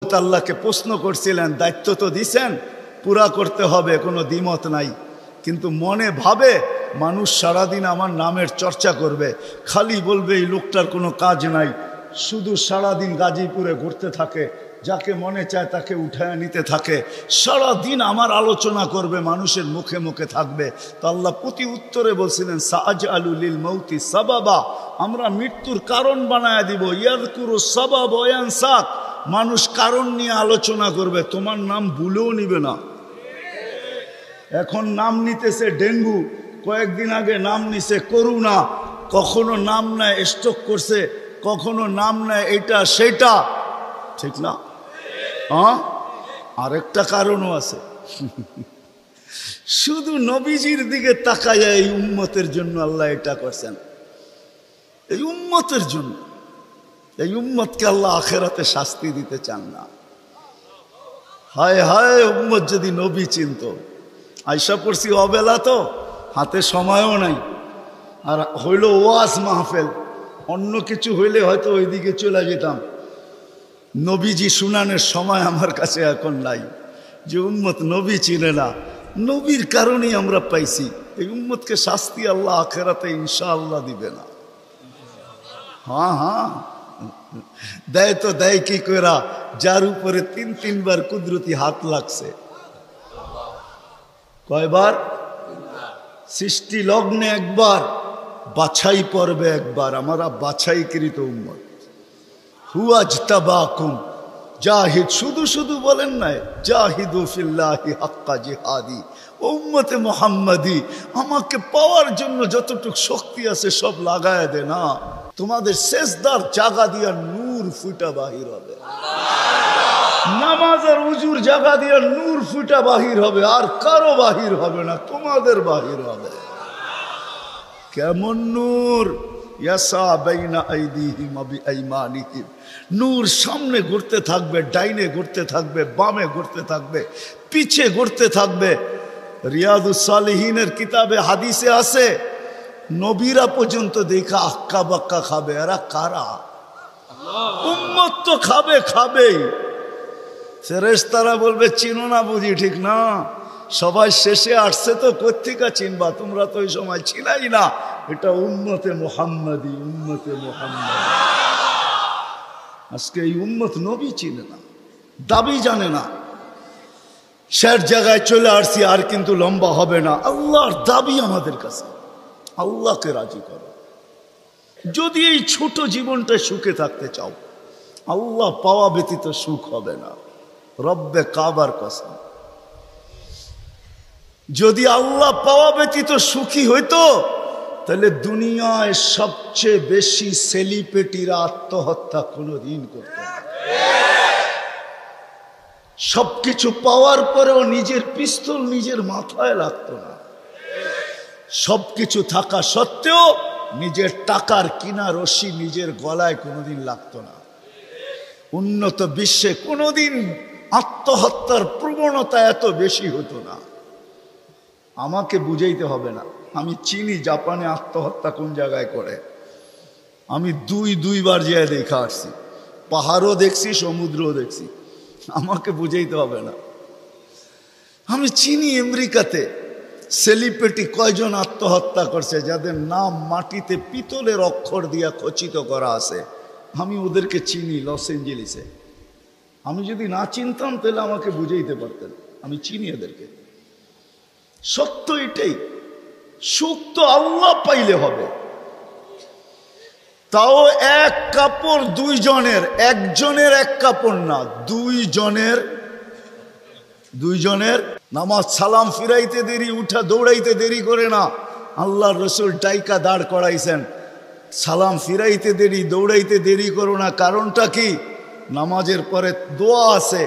লূত আল্লাহকে প্রশ্ন করছিলেন, দায়িত্ব তো দিছেন, পুরা করতে হবে, কোনো দ্বিমত নাই, কিন্তু মনে ভাবে মানুষ সারাদিন আমার নামের চর্চা করবে, খালি বলবে এই লোকটার কোনো কাজ নাই, শুধু সারাদিন গাজীপুরে ঘুরতে থাকে, যাকে মনে চায় তাকে উঠায় নিতে থাকে, সারাদিন আমার আলোচনা করবে, মানুষের মুখে মুখে থাকবে। তো আল্লাহ প্রতি উত্তরে বলছিলেন, সাআজআলু লিল মাউতি সাবাবা, আমরা মৃত্যুর কারণ বানায় দিব, ইয়াযকুরু সাবাব ওয়া ইয়ানসাক, মানুষ কারণ নিয়ে আলোচনা করবে, তোমার নাম ভুলেও নিবে না। এখন নাম নিতেছে ডেঙ্গু, কয়েকদিন আগে নাম নিছে করোনা, কখনো নাম নেয় স্ট্রোক করছে, কখনো নাম নেয় এটা সেটা, ঠিক না? হ্যাঁ, আরেকটা কারণও আছে। শুধু নবীজির দিকে তাকাইয়া এই উম্মতের জন্য আল্লাহ এটা করছেন, এই উম্মতের জন্য। এই উম্মতকে আল্লাহ আখেরাতে শাস্তি দিতে চান না। হায় হায়, উম্মত যদি নবী চিনত। আয়সা পড়ছি অবেলা, তো হাতে সময়ও নাই, আর হইল ওয়াজ মাহফিল, অন্য কিছু হইলে হয়তো ওইদিকে চলে যেতাম। নবীজি শুনানের সময় আমার কাছে এখন নাই। যে উম্মত নবী চিনে না, নবীর কারণেই আমরা পাইছি। এই উম্মতকে শাস্তি আল্লাহ আখেরাতে ইনশাআল্লাহ দিবে না। হ্যাঁ হ্যাঁ, দেয় তো দেয় কি কইরা, যার উপরে 3-3 কুদরতি হাত লাগছে। কয়বার? সৃষ্টি লগ্নে একবার, বাছাই পর্বে একবার। আমরা বাছাইকৃত উম্মত। হুয়াজতাবাকুম জাহিদ, শুধু শুধু বলেন নাই, জাহিদু ফিল্লাহি হাক্কা জিহাদি। উম্মতে মুহাম্মাদি, আমাকে পাওয়ার জন্য যতটুকু শক্তি আছে সব লাগায় দে না। তোমাদের সেজদার জায়গা দিয়া নূর ফুটা বাহির হবে, নামাজ আর উজুর জায়গা দিয়া নূর ফুটা বাহির হবে, আর কারো বাহির হবে না, তোমাদের বাহির হবে। কেমন নূর? ইয়াসা বাইনা আইদিহিম ওয়া বিআইমানিহিম, নূর সামনে ঘুরতে থাকবে, ডাইনে ঘুরতে থাকবে, বামে ঘুরতে থাকবে, পিছে ঘুরতে থাকবে। রিয়াদুস সালিহিনের কিতাবে হাদিসে আছে, নবীরা পর্যন্ত দেখা আক্কা বাক্কা খাবে। এরা কারা? উম্মত তো খাবে, খাবেই। ফেরেশতারা বলবে চিনো না বুঝি, ঠিক না? সবাই শেষে আসছে, তো কোত্থেকে চিনবা, তোমরা তো ওই সময় ছিলাই না। এটা উম্মতে মুহাম্মাদি, উম্মতে মুহাম্মাদি। আজকে এই উম্মত নবী চিনে না, দাবি জানে না। শের জায়গায় চলে আসছি, আর কিন্তু লম্বা হবে না। আল্লাহর দাবি আমাদের কাছে, আল্লাহকে রাজি করো। যদি এই ছোট জীবনটা সুখে থাকতে চাও, আল্লাহ পাওয়া ব্যতীত সুখ হবে না। রব্বে কাবার কসম, যদি আল্লাহ পাওয়া ব্যতীত সুখী হইতো, তাহলে দুনিয়ায় সবচেয়ে বেশি সেলিব্রিটিরা আত্মহত্যা কোনোদিন করত না। সবকিছু পাওয়ার পরেও নিজের পিস্তল নিজের মাথায় লাগতো না। সবকিছু থাকা সত্ত্বেও নিজের টাকার কিনা রশি নিজের গলায় কোনোদিন লাগতো না। উন্নত বিশ্বে কোনোদিন আত্মহত্যার প্রবণতা এত বেশি হতো না। আমাকে বুঝাইতে হবে না, আমি চিনি জাপানে আত্মহত্যা কোন জায়গায় করে। আমি দুইবার যেয়ে দেখা আসছি, পাহাড়ও দেখছি, সমুদ্রও দেখছি। আমাকে বুঝাইতে হবে না, আমি চিনি আমেরিকাতে সেলিব্রিটি কয়জন আত্মহত্যা করছে, যাদের নাম মাটিতে পিতলের অক্ষর দিয়া খচিত করা আছে। আমি ওদেরকে চিনি লস এঞ্জেলিসে। আমি যদি না চিনতাম তাহলে আমাকে বুঝাইতে পারতেন, আমি চিনি এদেরকে। সত্য এটাই, সুখ তো আল্লাহ পাইলে হবে। তাও এক কাপড় দুইজনের, একজনের এক কাপড় না, দুইজনের। নামাজ সালাম ফিরাইতে দেরি, উঠা দৌড়াইতে দেরি করে না। আল্লাহর রসুল ডাইকা দাঁড় করাইছেন, সালাম ফিরাইতে দেরি, দৌড়াইতে দেরি করো না। কারণটা কি? নামাজের পরে দোয়া আছে,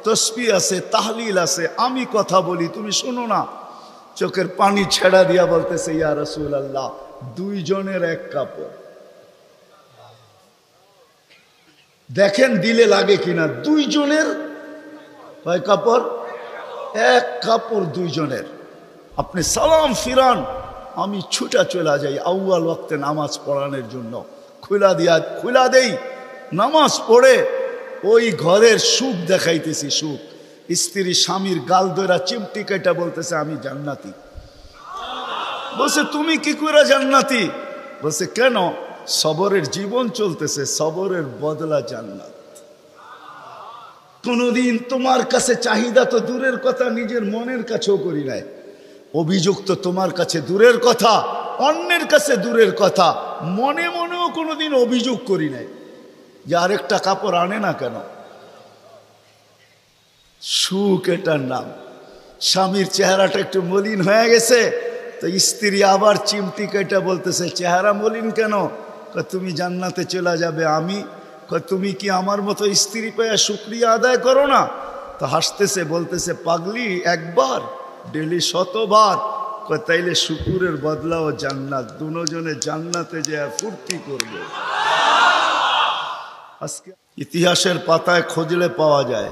তসবিহ আছে, তাহলিল আছে। আমি কথা বলি, তুমি শোনো না। চোখের পানি ছেড়া দিয়া বলতেছে, ইয়া রাসূলুল্লাহ, দুইজনের এক কাপড়। দেখেন দিলে লাগে কিনা। দুইজনের কয় কাপড়? এক কাপড় দুইজনের। আপনি সালাম ফিরান, আমি ছুটা চলে যাই আউয়াল ওয়াক্তে নামাজ পড়ানোর জন্য। খুলা দেই, নামাজ পড়ে ওই ঘরের সুখ দেখাইতেছি, সুখ। স্ত্রী স্বামীর গাল ধরা চিমটি কেটা বলতেছে আমি জান্নাতি। বলছে তুমি কি করে জান্নাতি? বলছে কেন? সবরের জীবন চলতেছে, সবরের বদলা জান্নাত। কোনদিন তোমার কাছে চাহিদা তো দূরের কথা, নিজের মনের কাছেও করি নাই। অভিযোগ তো তোমার কাছে দূরের কথা, অন্যের কাছে দূরের কথা, মনে মনেও কোনোদিন অভিযোগ করি নাই যে আরেকটা কাপড় আনে না কেন। সুখ এটার নাম। স্বামীর চেহারাটা একটু মলিন হয়ে গেছে তো স্ত্রী আবার চিমটি কেটে বলতেছে চেহারা মলিন কেন? তুমি জান্নাতে চলে যাবে। আমি তুমি কি আমার মতো স্ত্রী পেয়ে শুকরিয়া আদায় করো না? তো হাসতেছে, বলতেছে পাগলি, একবার ডেলি 100বার। তাইলে শুকুরের বদলাও জান্নাত, দুজনে জান্নাতে যে ফুর্তি করবে। আজকে ইতিহাসের পাতায় খুঁজলে পাওয়া যায়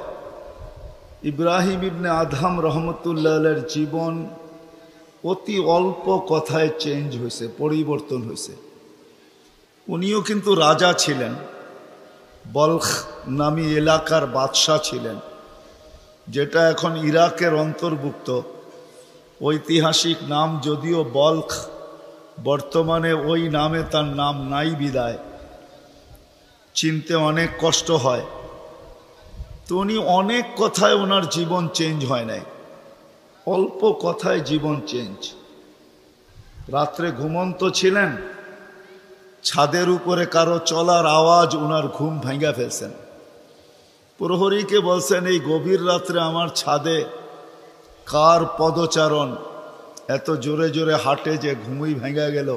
ইব্রাহিম ইবনে আদহাম রহমতুল্লাহের জীবন অতি অল্প কথায় চেঞ্জ হয়েছে, পরিবর্তন হয়েছে। উনিও কিন্তু রাজা ছিলেন, বলখ নামী এলাকার বাদশাহ ছিলেন, যেটা এখন ইরাকের অন্তর্ভুক্ত। ঐতিহাসিক নাম যদিও বলখ, বর্তমানে ওই নামে তার নাম নাই বিদায় চিনতে অনেক কষ্ট হয়। তো উনি অনেক কথায় ওনার জীবন চেঞ্জ হয় নাই, অল্প কথায় জীবন চেঞ্জ। রাত্রে ঘুমন্ত ছিলেন, ছাদের উপরে কারো চলার আওয়াজ ওনার ঘুম ভেঙে ফেলছেন। প্রহরীকে বলছেন এই গভীর রাত্রে আমার ছাদে কার পদচারণ এত জোরে জোরে হাঁটে যে ঘুমই ভেঙে গেল।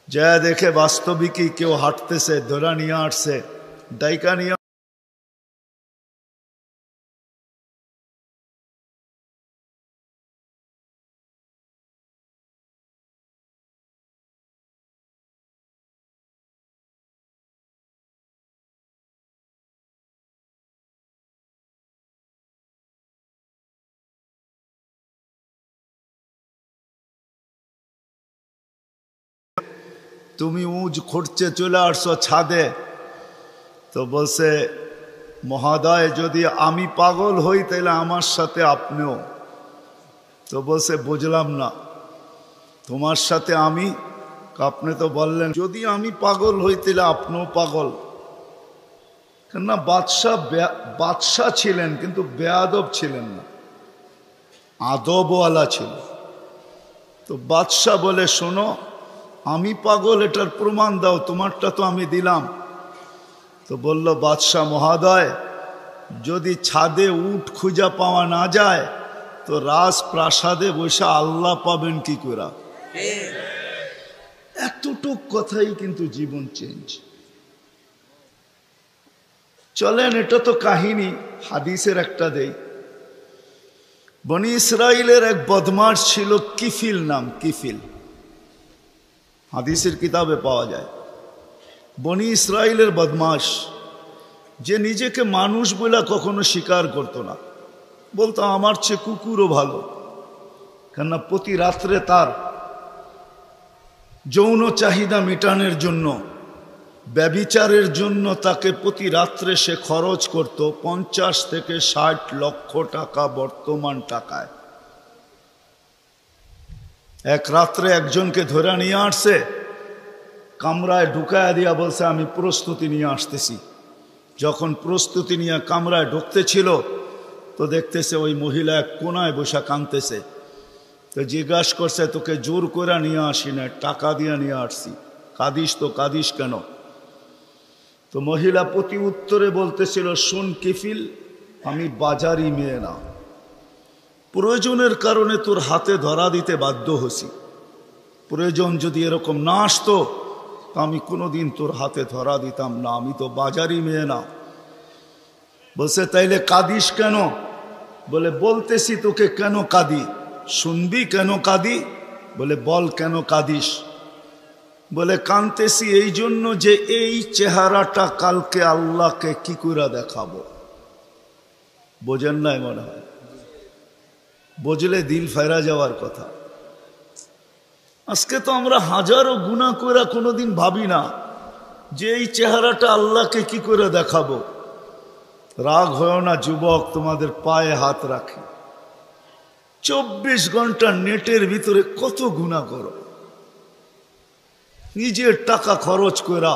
যা দেখে বাস্তবিকই কেউ হাঁটতেছে, ধরা নিয়ে আসছে, ডাইকা নিয়ে। তুমি উঁচ খুঁড়ছে চলে আসছো ছাদে। তো বলছে মহোদয় যদি আমি পাগল হই তাহলে আমার সাথে আপনিও। তো বলছে বুঝলাম না, তোমার সাথে আমি? আপনি তো বললেন যদি আমি পাগল হই তাহলে আপনিও পাগল। কেননা বাদশাহ ছিলেন কিন্তু বেয়াদব ছিলেন না, আদবওয়ালা ছিল। তো বাদশাহ বলে শোনো আমি পাগল এটার প্রমাণ দাও, তোমারটা তো আমি দিলাম। তো বলল বাদশাহ মহোদয় যদি ছাদে উট খুঁজা পাওয়া না যায় তো রাজপ্রাসাদে বসে আল্লাহ পাবেন কি করে? এতটুক কথাই কিন্তু জীবন চেঞ্জ। চলেন এটা তো কাহিনী, হাদিসের একটা দেই। বনি ইসরাইলের এক বদমাশ ছিল, কিফিল নাম, কিফিল, হাদিসের কিতাবে পাওয়া যায়। বনি ইসরাইলের বদমাশ, যে নিজেকে মানুষ বলে কখনো স্বীকার করতো না, বলতো আমার চেয়ে কুকুরও ভালো। কেননা প্রতি রাত্রে তার যৌন চাহিদা মেটানোর জন্য, ব্যভিচারের জন্য তাকে প্রতি রাত্রে সে খরচ করত 50 থেকে 60 লক্ষ টাকা বর্তমান টাকায়। এক রাত্রে একজনকে ধরে নিয়ে আসছে, কামরায় ঢুকায় দিয়া বলছে আমি প্রস্তুতি নিয়ে আসতেছি। যখন প্রস্তুতি নিয়ে কামরায় ঢুকতে ছিল তো দেখতেছে ওই মহিলা এক কোনায় বসে কাঁদতেছে। তো জিজ্ঞাসা করছে তোকে জোর করে নিয়ে আসি না, টাকা দিয়ে নিয়ে আসছি, কাঁদিস তো কাঁদিস কেন? তো মহিলা প্রতি উত্তরে বলতেছিল শোন কিফিল, আমি বাজারি মেয়ে না, প্রয়োজনের কারণে তোর হাতে ধরা দিতে বাধ্য হছি। প্রয়োজন যদি এরকম না আসতো তা আমি কোনোদিন তোর হাতে ধরা দিতাম না, আমি তো বাজারি মেয়ে না। বলছে তাইলে কাঁদিস কেন? বলে বলতেছি তোকে কেন কাঁদি, শুনবি কেন কাঁদি? বলে বল কেন কাঁদিস? বলে কাঁদতেছি এই জন্য যে এই চেহারাটা কালকে আল্লাহকে কি করে দেখাবো। বোঝেন নাই মনে হয়? বুঝলে দিল ফেরা যাওয়ার কথা। আজকে তো আমরা হাজারো গুনাহ করে কোনোদিন ভাবি না যে এই চেহারাটা আল্লাহকে কি করে দেখাবো। রাগ হয় না যুবক, তোমাদের পায়ে হাত রাখি। 24 ঘন্টা নেটের ভিতরে কত গুনাহ করো, নিজের টাকা খরচ করা।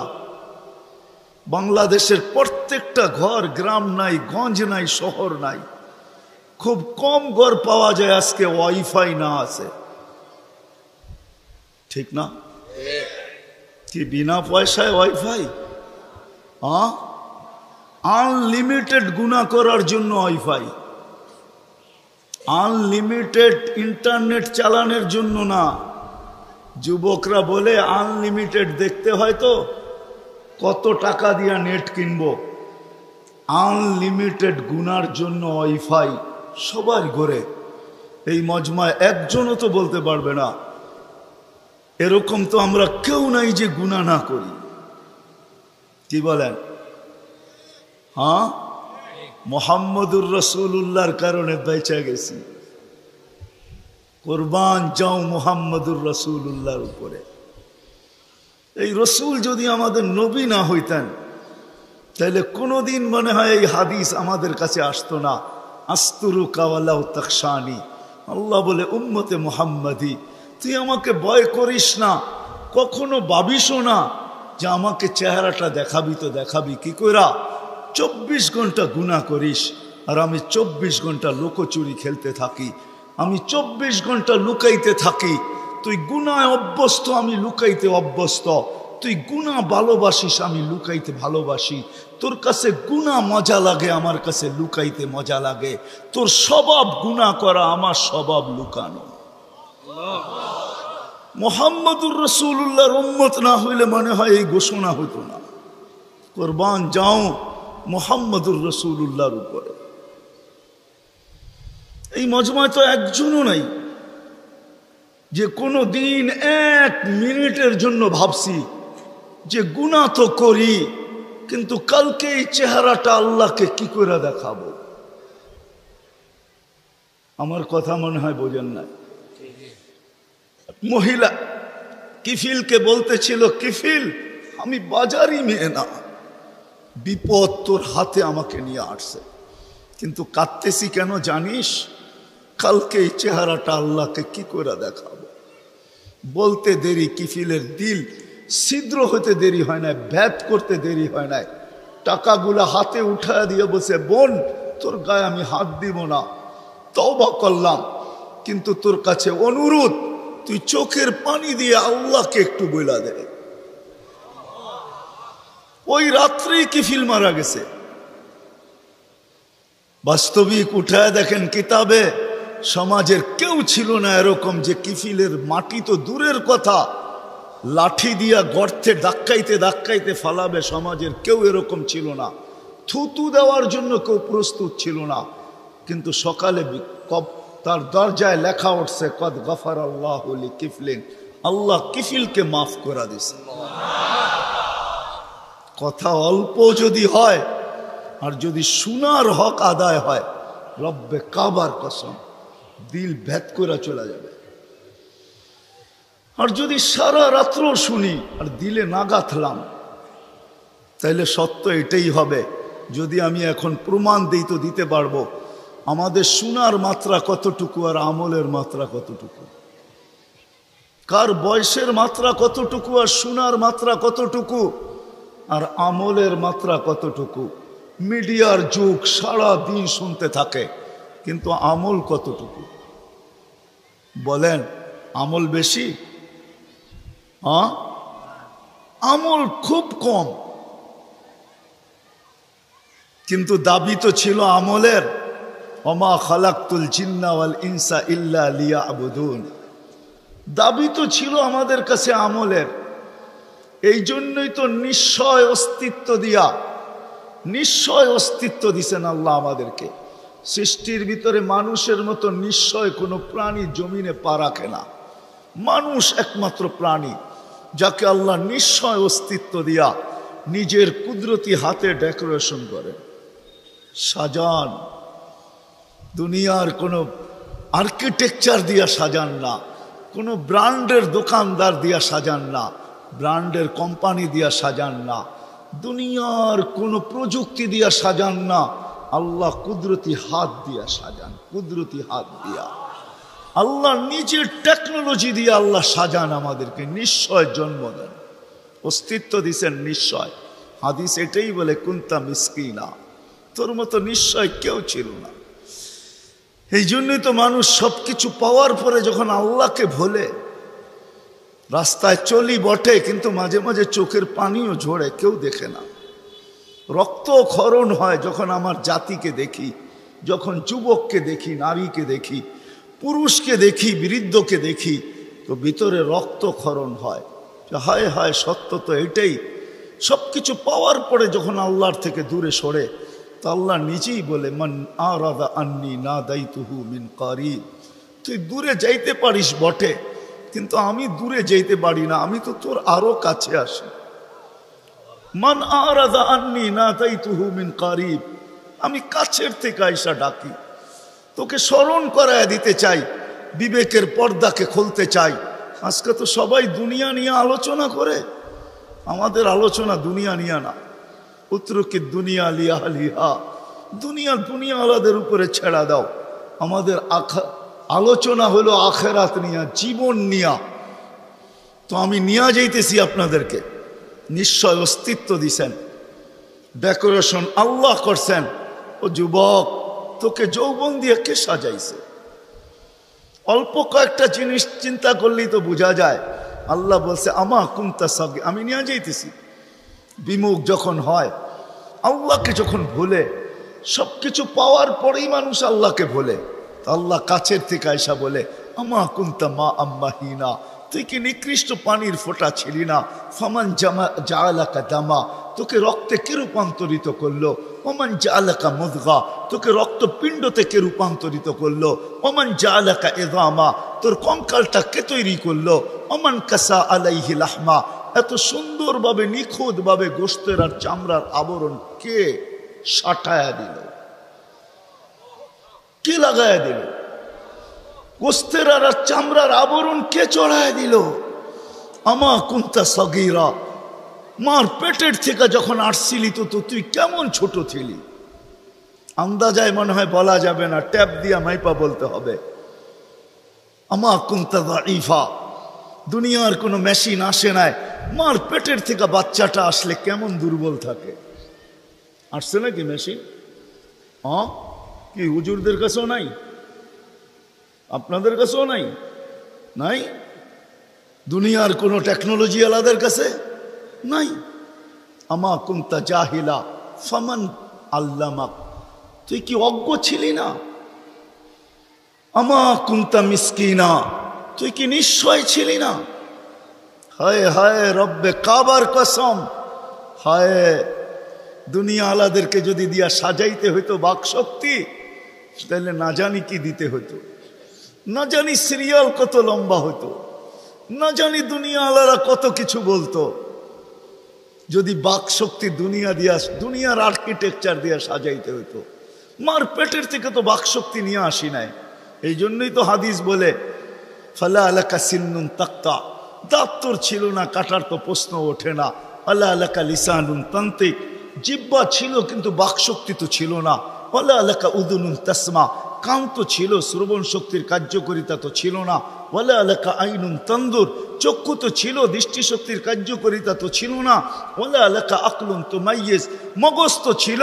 বাংলাদেশের প্রত্যেকটা ঘর, গ্রাম নাই, গঞ্জ নাই, শহর নাই, খুব কম ঘর পাওয়া যায় আজকে ওয়াইফাই না আছে, ঠিক না? কি বিনা পয়সায় ওয়াইফাই? আনলিমিটেড গুনাহ করার জন্য ওয়াইফাই, আনলিমিটেড ইন্টারনেট চালানোর জন্য না। যুবকরা বলে আনলিমিটেড দেখতে হয় তো কত টাকা দিয়া নেট কিনবো। আনলিমিটেড গুনার জন্য ওয়াইফাই সবার ঘরে। এই মজমায় একজনও তো বলতে পারবে না এরকম তো আমরা কেউ নাই যে গুনাহ না করি। কি বলেন? হ্যাঁ, মুহাম্মদুর রাসূলুল্লাহর কারণে বেঁচে গেছি। কুরবান যাও মুহাম্মদুর রাসূলুল্লাহর উপরে। এই রসুল যদি আমাদের নবী না হইতেন তাহলে কোনোদিন মনে হয় এই হাদিস আমাদের কাছে আসতো না। আস্তুরুকা ওয়ালাউ তাখশানি, আল্লাহ বলে উম্মতে মুহাম্মাদি তুই আমাকে ভয় করিস না, কখনো ভাবিসও না যে আমাকে চেহারাটা দেখাবি। তো দেখাবি কি কইরা? 24 ঘন্টা গুনাহ করিস আর আমি 24 ঘন্টা লুকোচুরি খেলতে থাকি, আমি 24 ঘন্টা লুকাইতে থাকি। তুই গুনায় অভ্যস্ত, আমি লুকাইতে অভ্যস্ত। তুই গুনাহ ভালোবাসিস, আমি লুকাইতে ভালোবাসি। তোর কাছে গুনাহ মজা লাগে, আমার কাছে লুকাইতে মজা লাগে। তোর স্বভাব গুনাহ করা, আমার স্বভাব লুকানো। মুহাম্মদুর রাসূলুল্লাহর উম্মত না হইলে মনে হয় এই ঘোষণা হতো না। কুরবান যাও মুহাম্মদুর রাসূলুল্লাহর উপরে। এই মজমায় তো একজনও নাই যে কোনো দিন 1 মিনিটের জন্য ভাবছি যে গুনাহ তো করি, কিন্তু কালকে এই চেহারাটা আল্লাহকে কি করে দেখাবো। আমার কথা মনে হয় বোঝেন না। মহিলা কিফিলকে বলতেছিল, কিফিল আমি বাজারি মেয়ে না, বিপদ তোর হাতে আমাকে নিয়ে আসছে, কিন্তু কাঁদতেছি কেন জানিস? কালকে এই চেহারাটা আল্লাহকে কি করে দেখাবো। বলতে দেরি কিফিলের দিল ছিদ্র হতে দেরি হয় না, ভেদ করতে দেরি হয় না। টাকাগুলা হাতে উঠায় দিয়ে বসে, বোন তোর গায়ে আমি হাত দিব না, তওবা করলাম, কিন্তু তোর কাছে অনুরোধ তুই চোখের পানি দিয়ে আল্লাহকে একটু বইলা দে। ওই রাত্রেই কিফিল মারা গেছে। বাস্তবিক উঠায় দেখেন কিতাবে, সমাজের কেউ ছিল না এরকম যে কিফিলের মাটি তো দূরের কথা, লাঠি দিয়া গর্তে ধাক্কাইতে ধাক্কাইতে ফালাবে, সমাজের কেউ এরকম ছিল না। থুতু দেওয়ার জন্য কেউ প্রস্তুত ছিল না। কিন্তু সকালে তার দরজায় লেখা উঠছে, কদ গফারাল্লাহু লিকিফলিন, আল্লাহ কিফিলকে মাফ করে দিয়েছে। কথা অল্প যদি হয় আর যদি শোনার হক আদায় হয়, রব্বে কাবার কসম দিল ভেদ করে চলে যাবে। আর যদি সারা রাত্র শুনি আর দিলে না গাঁথলাম, তাইলে সত্য এটাই হবে। যদি আমি এখন প্রমাণ দিই তো দিতে পারবো আমাদের শোনার মাত্রা কতটুকু আর আমলের মাত্রা কতটুকু, কার বয়সের মাত্রা কতটুকু আর শোনার মাত্রা কতটুকু আর আমলের মাত্রা কতটুকু। মিডিয়ার যুগ, সারা দিন শুনতে থাকে, কিন্তু আমল কতটুকু বলেন? আমল বেশি? আমল খুব কম, কিন্তু দাবি তো ছিল আমলের। ওমা খালাকতুল জিন্না ওয়াল ইনসা ইল্লা লিয়াবুদুন, দাবি তো ছিল আমাদের কাছে আমলের। এই জন্যই তো নিশ্চয় অস্তিত্ব দিয়া, নিশ্চয় অস্তিত্ব দিছেন আল্লাহ আমাদেরকে। সৃষ্টির ভিতরে মানুষের মতো নিশ্চয় কোনো প্রাণী জমিনে পা রাখে না। মানুষ একমাত্র প্রাণী যাকে আল্লাহ নিশ্চয় অস্তিত্ব দিয়া নিজের কুদরতি হাতে ডেকোরেশন করে, সাজান। দুনিয়ার কোনো আর্কিটেকচার দিয়া সাজান না, কোনো ব্র্যান্ডের দোকানদার দিয়া সাজান না, ব্র্যান্ডের কোম্পানি দিয়া সাজান না, দুনিয়ার কোনো প্রযুক্তি দিয়া সাজান না, আল্লাহ কুদরতি হাত দিয়া সাজান, কুদরতি হাত দিয়া আল্লাহ নিজের টেকনোলজি দিয়ে আল্লাহ সাজান, আমাদেরকে নিশ্চয় জন্ম দেন, অস্তিত্ব দিছেন নিশ্চয়। হাদিস এটাই বলে কুনতা মিসকিনা, তোর মতো নিশ্চয় কেউ ছিল না। এই জন্যই তো মানুষ সবকিছু পাওয়ার পরে যখন আল্লাহকে ভোলে, রাস্তায় চলি বটে কিন্তু মাঝে মাঝে চোখের পানিও ঝরে, কেউ দেখে না। রক্ত ক্ষরণ হয় যখন আমার জাতিকে দেখি, যখন যুবককে দেখি, নারীকে দেখি, পুরুষকে দেখি, বৃদ্ধকে দেখি, তো ভিতরে রক্ত ক্ষরণ হয়। হায় হায়, সত্য তো এটাই। সব কিছু পাওয়ার পরে যখন আল্লাহর থেকে দূরে সরে, তো আল্লাহ নিজেই বলে মান আরাদা আন্নি নাদাইতুহু মিন কারিব, তুই দূরে যাইতে পারিস বটে কিন্তু আমি দূরে যাইতে পারি না, আমি তো তোর আরো কাছে আসি। মান আরাদা আন্নি নাদাইতুহু মিন কারিব, আমি কাছের থেকে আইসা ডাকি, তোকে স্মরণ করায় দিতে চাই, বিবেকের পর্দাকে খুলতে চাই। আজকে তো সবাই দুনিয়া নিয়ে আলোচনা করে, আমাদের আলোচনা দুনিয়া নিয়ে না। উত্তরকে দুনিয়া লিয়া লিহা, দুনিয়া আলাদের উপরে ছেড়া দাও। আমাদের আলোচনা হলো আখেরাত নিয়া, জীবন নিয়া। তো আমি নিয়ে যাইতেছি আপনাদেরকে, নিশ্চয় অস্তিত্ব দিছেন, ডেকোরেশন আল্লাহ করছেন। ও যুবক, তোকে যৌবন দিয়ে কে সাজাইছে? অল্প কয়েকটা জিনিস চিন্তা করলেই তো বোঝা যায়। আল্লাহ বলছে আমা কুনতা সাগী, আমি নিয়ে যাইতেছি। বিমুখ যখন হয়, আল্লাহকে যখন ভুলে, সবকিছু পাওয়ার পরেই মানুষ আল্লাহকে ভুলে, আল্লাহ কাছের থেকে আয়সা বলে আমা কুনতা মা আম্মাহিনা, তুই কি নিকৃষ্ট পানির ফোঁটা ছিলি না? ফামান জাআলাকা দামা, তোকে রক্তে কে রূপান্তরিত করলো? ওমান জাআলাকা মুদগা, তোকে রক্তপিণ্ডতে কে রূপান্তরিত করলো? ওমান জাআলাকা ইযামা, তোর কঙ্কালটা কে তৈরি করলো? ওমান কাসা আলাইহি লাহমা, এত সুন্দরভাবে নিখুঁতভাবে গোশতের আর চামড়ার আবরণ কে সাটায়া দিল, কে লাগায়া দিল? গোশতের আর চামড়ার আবরণ কে চড়ায়া দিল? আমা কুনতা সাগীরা, মার পেটের থেকে যখন আসছিলি তো তুই কেমন ছোট ছিলি? আন্দাজায় মনে হয় বলা যাবে না, ট্যাপ দিয়া মাইপা বলতে হবে। আমা কুনতা দাঈফা, দুনিয়ার কোনো মেশিন আসে নাই, মার পেটের থেকে বাচ্চাটা আসলে কেমন দুর্বল থাকে। আসছে নাকি মেশিন? কি হুজুরদের কাছেও নাই? আপনাদের কাছেও নাই? নাই? দুনিয়ার কোনো টেকনোলজি আলাদের কাছে নাই। আমা কুনতা জাহিলা ফামান আল্লামাক, তুই কি অজ্ঞ ছিলি না? আমা কুনতা মিসকিনা, তুই কি নিশ্চয় ছিলি না? হায় হায় রব্বে কাবার কসম, হায় দুনিয়া আলাদেরকে যদি দিয়া সাজাইতে হইতো বাকশক্তি, তাহলে না জানি কি দিতে হতো, না জানি সিরিয়াল কত লম্বা হতো, না জানি দুনিয়া আলারা কত কিছু বলতো। যদি বাকশক্তি দুনিয়া দিয়া, দুনিয়ার আর্কিটেকচার দিয়া সাজাইতে হইতো। মার পেটের থেকে তো বাকশক্তি নিয়ে আসি নাই। এই জন্যই তো হাদিস বলে ফালা আলাকা সিন্নুন তাক্তা, দাঁত তোর ছিল না, কাটার তো প্রশ্ন ওঠে না। আল্লাহ আলাকা লিসানুন তান্তিক, জিব্বা ছিল কিন্তু বাকশক্তি তো ছিল না। আল্লাহ আলাকা উদুনুন তাসমা, কান তো ছিল, শ্রবণ শক্তির কার্যকারিতা তো ছিল না। ওয়ালা আলাকা আইনুন তানদুর, চক্ষু তো ছিল, দৃষ্টিশক্তির কার্যকারিতা তো ছিল না। ওয়ালা আলাকা আকলুন তুমাইয়িজ, মগজ তো ছিল,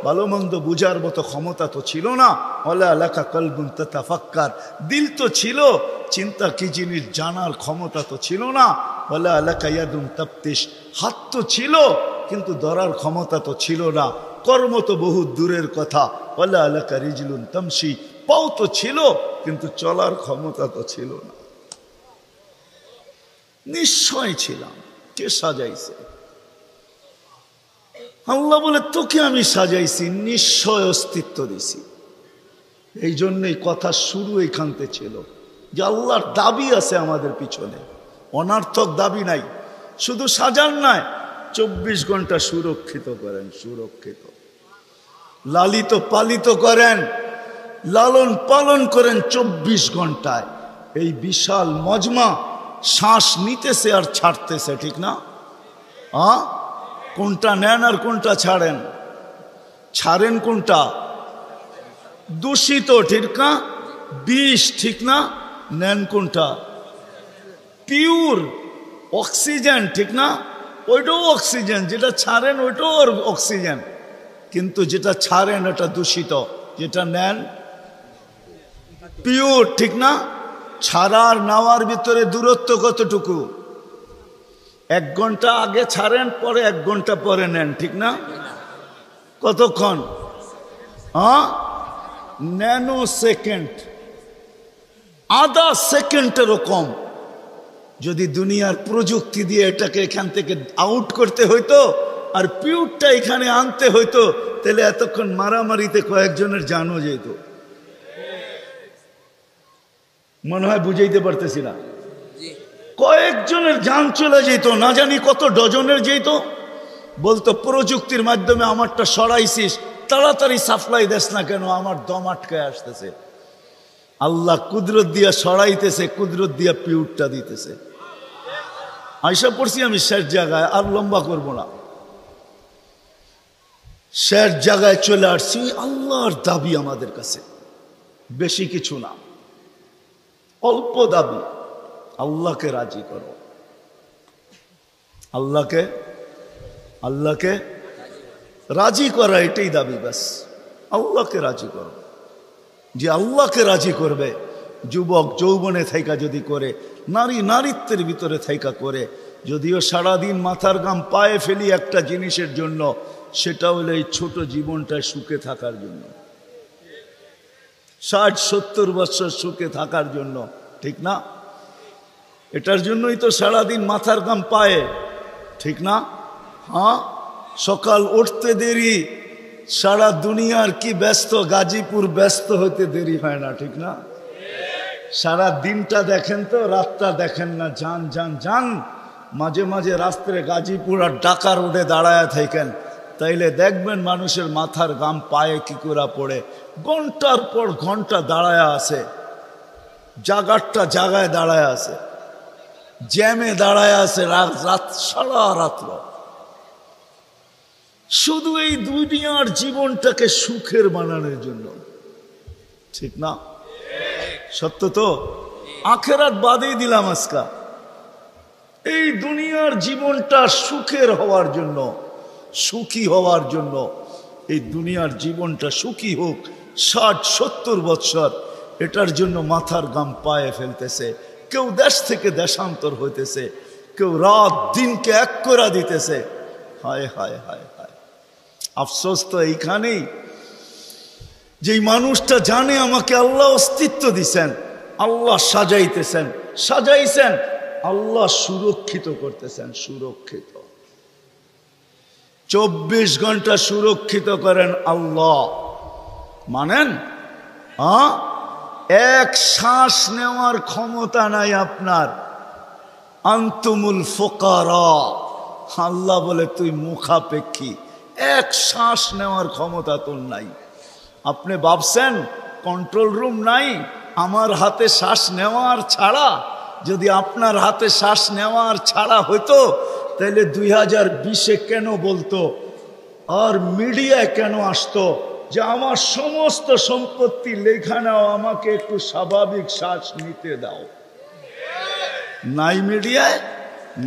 ভালো মন্দ বুঝার মতো ক্ষমতা তো ছিল না। ওয়ালা আলাকা কলবুন তাতাফাক্কার, দিল তো ছিল, চিন্তা কি জিনিস জানার ক্ষমতা তো ছিল না। ওয়ালা আলাকা ইয়াদুন তাফতিশ, হাত তো ছিল কিন্তু ধরার ক্ষমতা তো ছিল না। কর্ম তো বহু দূরের কথা। ওয়ালা আলাকা রিজলুন তামশি, পাও তো ছিল কিন্তু চলার ক্ষমতা তো ছিল না। নিশ্চয় ছিলাম, কে সাজাইছে? আল্লাহ বলে তোকে আমি সাজাইছি, নিশ্চয় অস্তিত্ব দিছি। এই জন্যই কথা শুরু এইখানতে ছিল যে আল্লাহর দাবি আছে আমাদের পিছনে, অনার্থক দাবি নাই। শুধু সাজান নাই, 24 ঘন্টা সুরক্ষিত করেন, সুরক্ষিত লালিত পালিত করেন, লালন পালন করেন 24 ঘন্টায়। এই বিশাল মজমা শ্বাস নিতেছে আর ছাড়তেছে, ঠিক না? কোনটা নেন আর কোনটা ছাড়েন? ছাড়েন কোনটা? দূষিত, ঠিক না? বিষ, ঠিক না? নেন কোনটা? পিওর অক্সিজেন, ঠিক না? ওইটাও অক্সিজেন, যেটা ছাড়েন ওইটাও অক্সিজেন, কিন্তু যেটা ছাড়েন এটা দূষিত, যেটা নেন পিওর, ঠিক না? ছাড়ার নেওয়ার ভিতরে দূরত্ব কতটুকু? 1 ঘন্টা আগে ছাড়েন, পরে 1 ঘন্টা পরে নেন, ঠিক না? কতক্ষণ? ন্যানো সেকেন্ড, আধা সেকেন্ডেরও কম। যদি দুনিয়ার প্রযুক্তি দিয়ে এটাকে এখান থেকে আউট করতে হইতো আর পিওরটা এখানে আনতে হইতো, তাহলে এতক্ষণ মারামারিতে কয়েকজনের জানও যেত। মনে হয় বুঝাইতে পারতেছি না? কয়েকজনের জান চলে যেত, না জানি কত ডজনের যেত। বলতো প্রযুক্তির মাধ্যমে আমারটা সরাইছিস, তাড়াতাড়ি সাপ্লাই দেস না কেন, আমার দম আটকায় আসতেছে। আল্লাহ কুদরত দিয়া সরাইতেছে, কুদরত দিয়া পিউরটা দিতেছে। আইসা পড়ছি আমি শেষ জায়গায়, আর লম্বা করব না। শেষ জায়গায় চলে আসছি। আল্লাহর দাবি আমাদের কাছে বেশি কিছু না, অল্প দাবি। আল্লাহকে রাজি করো, আল্লাহকে রাজি করা, এটাই দাবি। ব্যাস আল্লাহকে রাজি করো। যে আল্লাহকে রাজি করবে, যুবক যৌবনে থাইকা যদি করে, নারী নারীত্বের ভিতরে থাইকা করে, যদিও সারাদিন মাথার ঘাম পায়ে ফেলি একটা জিনিসের জন্য, সেটা হলো এই ছোট জীবনটায় সুখে থাকার জন্য, 60-70 বছর সুখে থাকার জন্য, ঠিক না? এটার জন্যই তো সারাদিন মাথার ঘাম পায়ে, ঠিক না? সকাল উঠতে দেরি, সারা দুনিয়ার কি ব্যস্ত, গাজীপুর ব্যস্ত হইতে দেরি হয় না, ঠিক না? সারা দিনটা দেখেন তো, রাতটা দেখেন না। যান যান যান, মাঝে মাঝে রাস্তায় গাজীপুর আর ঢাকা রোডে দাঁড়ায় থাকেন, তাইলে দেখবেন মানুষের মাথার ঘাম পায়ে কি করে পড়ে। ঘন্টার পর ঘন্টা দাঁড়ায় আছে, জাগারটা জাগায় দাঁড়ায় আছে, জ্যামে দাঁড়ায় আছে, রাত সারা রাত্র, শুধু এই দুনিয়ার জীবনটাকে সুখের বানানোর জন্য, ঠিক না? সত্য তো? আখেরাত বাদেই দিলাম আজকা, এই দুনিয়ার জীবনটা সুখের হওয়ার জন্য, সুখী হওয়ার জন্য। এই দুনিয়ার জীবনটা সুখী হোক, 60-70 বৎসর, এটার জন্য মাথার ঘাম পায়ে ফেলতেছে। কেউ দেশ থেকে দেশান্তর হইতেছে, কেউ রাত দিনকে এক করে দিতেছে। হায় হায় হায় হায়, আফসোস তো এইখানেই, যেই মানুষটা জানে আমাকে আল্লাহ অস্তিত্ব দিছেন, আল্লাহ সাজাইছেন, আল্লাহ সুরক্ষিত করতেছেন, সুরক্ষিত 24 ঘন্টা সুরক্ষিত করেন আল্লাহ। মানেন? এক শ্বাস নেওয়ার ক্ষমতা নাই আপনার। আনতুমুল ফুকারা, আল্লাহ বলে তুই মুখাপেক্ষী, এক শ্বাস নেওয়ার ক্ষমতা তোর নাই। আপনি ভাবছেন কন্ট্রোল রুম নাই? আমার হাতে শ্বাস নেওয়ার ছাড়া, যদি আপনার হাতে শ্বাস নেওয়ার ছাড়া হইতো, তাহলে 2020-এ কেন বলতো, আর মিডিয়ায় কেন আসতো যে আমার সমস্ত সম্পত্তি লেখা নাও, আমাকে একটু স্বাভাবিক শ্বাস নিতে দাও? নাই মিডিয়ায়,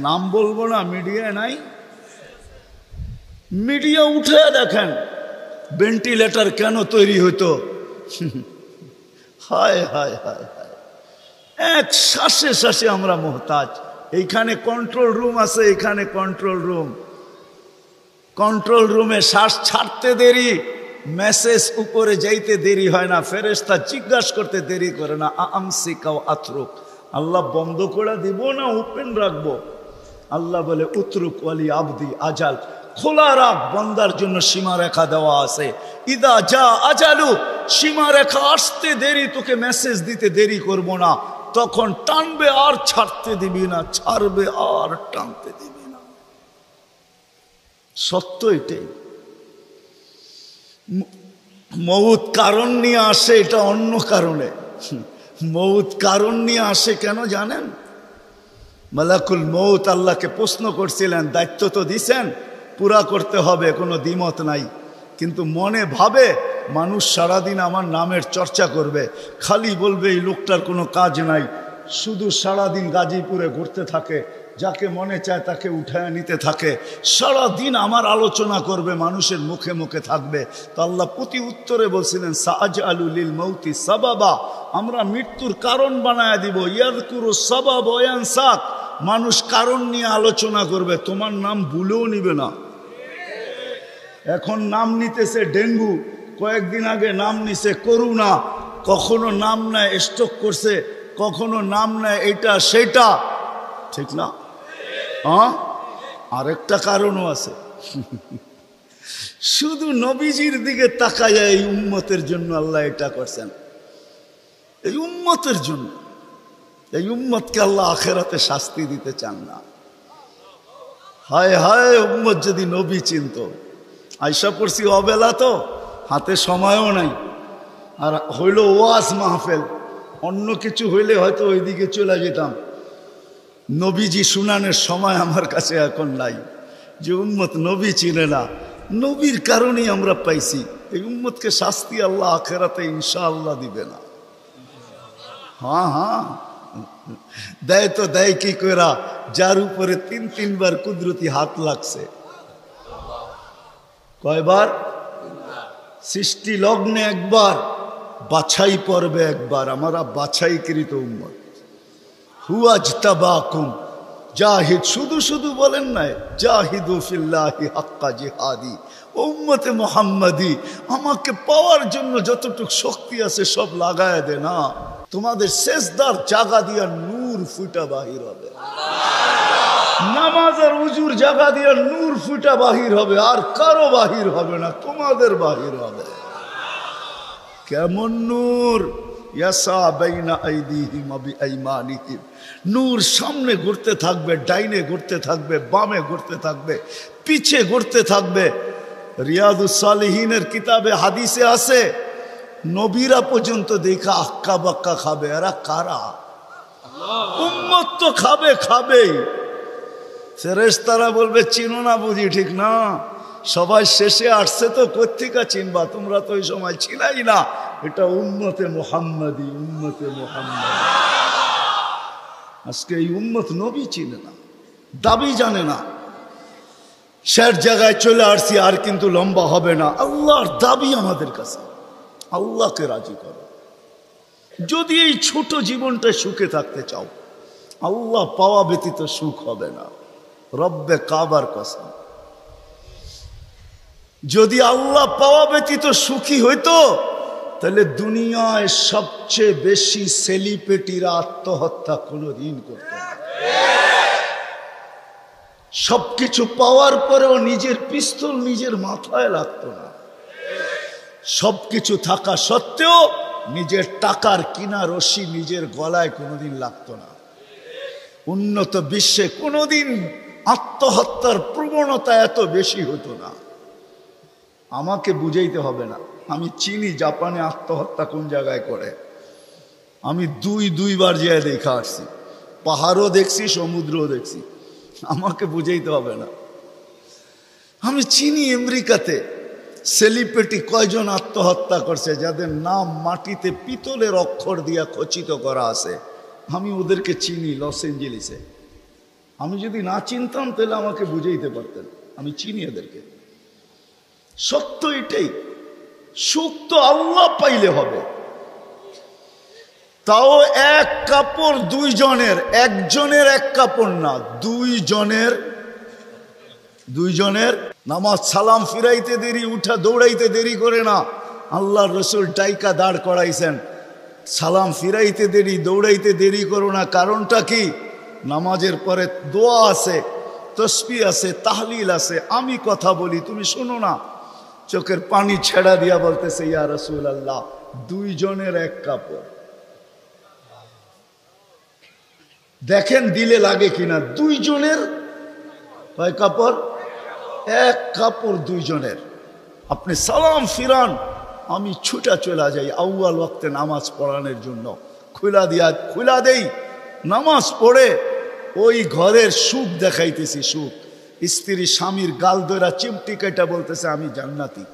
নাম বলবো না, মিডিয়ায় নাই। মিডিয়া উঠে দেখেন ভেন্টিলেটর কেন তৈরি হতো। হায় হায় হায় হায়, এক শ্বাসে শ্বাসে আমরা মোহতাজ। এইখানে কন্ট্রোল রুম আছে, এখানে কন্ট্রোল রুমে শ্বাস ছাড়তে দেরি, মেসেজ উপরে যাইতে দেরি হয় না, ফেরেশতা জিজ্ঞাসা করতে দেরি করে না। আমসিকাও আতরুক, আল্লাহ বন্ধ করে দিব না ওপেন রাখবো? আল্লাহ বলে উতরুক ওয়ালি আবদি আজাল, খোলা রাখ, বন্দার জন্য সীমারেখা দেওয়া আছে। ইদা যা আজালু, সীমারেখা আসতে দেরি, তোকে মেসেজ দিতে দেরি করব না, তখন টানবে আর ছাড়তে দিবি না, ছাড়বে আর টানতে দিবি না। সত্য এটাই। মউত কারণ নিয়ে আসে, এটা অন্য কারণে। মউত কারণ নিয়ে আসে কেন জানেন? মালাকুল মউত আল্লাহকে প্রশ্ন করছিলেন, দায়িত্ব তো দিছেন, পুরা করতে হবে, কোনো দ্বিমত নাই, কিন্তু মনে ভাবে মানুষ সারাদিন আমার নামের চর্চা করবে, খালি বলবে এই লোকটার কোনো কাজ নাই, শুধু সারাদিন গাজীপুরে ঘুরতে থাকে, যাকে মনে চায় তাকে উঠায় নিতে থাকে, সারাদিন আমার আলোচনা করবে, মানুষের মুখে মুখে থাকবে। তো আল্লাহ প্রতি উত্তরে বলছিলেন সাআজআলু লিল মাউতি সাবাবা, আমরা মৃত্যুর কারণ বানায় দিব। ইয়াযকুরু সাবাব ওয়া ইয়ানসাক, মানুষ কারণ নিয়ে আলোচনা করবে, তোমার নাম ভুলেও নিবে না। এখন নাম নিতেছে ডেঙ্গু, কয়েকদিন আগে নাম নিছে করোনা, কখনো নাম নেয় স্ট্রোক করছে, কখনো নাম নেয় এটা সেটা, ঠিক না? হ্যাঁ, আরেকটা কারণও আছে। শুধু নবীজির দিকে তাকায় এই উম্মতের জন্য আল্লাহ এটা করছেন, এই উম্মতের জন্য। এই উম্মতকে আল্লাহ আখেরাতে শাস্তি দিতে চান না। হায় হায়, উম্মত যদি নবী চিনত। আয়সা পড়ছি অবেলা, তো হাতে সময়ও নাই, আর হইল ওয়াজ মাহফিল, অন্য কিছু হইলে হয়তো ওইদিকে চলে যেতাম। নবীজি শুনানের সময় আমার কাছে এখন নাই, যে উম্মত নবী চিনে না। নবীর কারণেই আমরা পাইছি। এই উম্মতকে শাস্তি আল্লাহ আখেরাতে ইনশাআল্লাহ দিবে না। হ্যাঁ হ্যাঁ, দেয় তো দেয় কি কইরা, যার উপরে 3-3 বার কুদরতি হাত লাগছে। কয়বার? সৃষ্টি লগ্নে একবার, বাছাই পর্বে একবার। আমরা বাছাইকৃত উম্মত। হুয়াজতাবাকুম জাহিদ, শুধু শুধু বলেন নাই, জাহিদু ফিল্লাহি হাক্কা জিহাদি। উম্মতে মুহাম্মাদি, আমাকে পাওয়ার জন্য যতটুকু শক্তি আছে সব লাগায় দে না। তোমাদের সেজদার জায়গা দিয়া নূর ফুটা বাহির হবে, নামাজ আর উজুর জায়গা দিয়া নূর ফুটা বাহির হবে, আর কারো বাহির হবে না, তোমাদের বাহির হবে। কেমন নূর? ইয়াসা বাইনা আইদিহিম ওয়া বিআইমানিহিম, নূর সামনে ঘুরতে থাকবে, ডাইনে ঘুরতে থাকবে, বামে ঘুরতে থাকবে, পিছে ঘুরতে থাকবে। রিয়াদুস সালিহিনের কিতাবে হাদিসে আছে, নবীরা পর্যন্ত দেখা আক্কা বাক্কা খাবে। এরা কারা? উম্মত তো খাবে, খাবেই। ফেরেশতারা বলবে চিনো না বুঝি, ঠিক না? সবাই শেষে আসছে, তো কোত্থেকে চিনবা? তোমরা তো ওই সময় ছিলাই না। এটা উম্মতে মুহাম্মাদি, উম্মতে মুহাম্মাদি। আজকে এই উম্মত নবী চিনে না, দাবি জানে না। শেষ জায়গায় চলে আসছি, আর কিন্তু লম্বা হবে না। আল্লাহর দাবি আমাদের কাছে, আল্লাহকে রাজি করো। যদি এই ছোট জীবনটা সুখে থাকতে চাও, আল্লাহ পাওয়া ব্যতীত সুখ হবে না। রব্বে কাবার কসম, যদি আল্লাহ পাওয়া ব্যতীত সুখী হইতো, তাহলে দুনিয়ায় সবচেয়ে বেশি সেলিব্রিটিরা আত্মহত্যা কোনোদিন করত না। সবকিছু পাওয়ার পরেও নিজের পিস্তল নিজের মাথায় লাগতো না। সবকিছু থাকা সত্ত্বেও নিজের টাকার কিনা রশি নিজের গলায় কোনোদিন লাগতো না। উন্নত বিশ্বে কোনোদিন আত্মহত্যার প্রবণতা এত বেশি হতো না। আমাকে বুঝাইতে হবে না, আমি চিনি জাপানে আত্মহত্যা কোন জায়গায় করে। আমি দুইবার যেয়ে দেখা আসছি, পাহাড়ও দেখছি, সমুদ্রও দেখছি। আমাকে বুঝাইতে হবে না, আমি চিনি আমেরিকাতে সেলিব্রিটি কয়জন আত্মহত্যা করছে, যাদের নাম মাটিতে পিতলের অক্ষর দিয়া খচিত করা আছে। আমি ওদেরকে চিনি লস এঞ্জেলিসে। আমি যদি না চিনতাম তাহলে আমাকে বুঝাইতে পারতেন, আমি চিনি এদেরকে। সত্য এটাই, সুখ তো আল্লাহ পাইলে হবে। তাও এক কাপড় দুইজনের, একজনের এক কাপড় না, দুইজনের। নামাজ সালাম ফিরাইতে দেরি, উঠা দৌড়াইতে দেরি করে না। আল্লাহর রাসূল ডাইকা দাঁড় করাইছেন, সালাম ফিরাইতে দেরি, দৌড়াইতে দেরি করো না। কারণটা কি? নামাজের পরে দোয়া আছে, তসবিহ আছে, তাহলিল আছে। আমি কথা বলি, তুমি শোনো না। চোখের পানি ছেড়া দিয়া বলতেছে, ইয়া রাসূলুল্লাহ, দুইজনের এক কাপড়। দেখেন দিলে লাগে কিনা। দুইজনের কয় কাপড়? এক কাপড় দুইজনের। আপনি সালাম ফিরান, আমি ছুটা চলে যাই আউয়াল ওয়াক্তে নামাজ পড়ানোর জন্য। খুলা দেই, নামাজ পড়ে ওই ঘরের সুখ দেখাইতেছি। সুখ, স্ত্রী স্বামীর গাল ধরা চিমটি কেটে বলতেছে আমি জান্নাতি।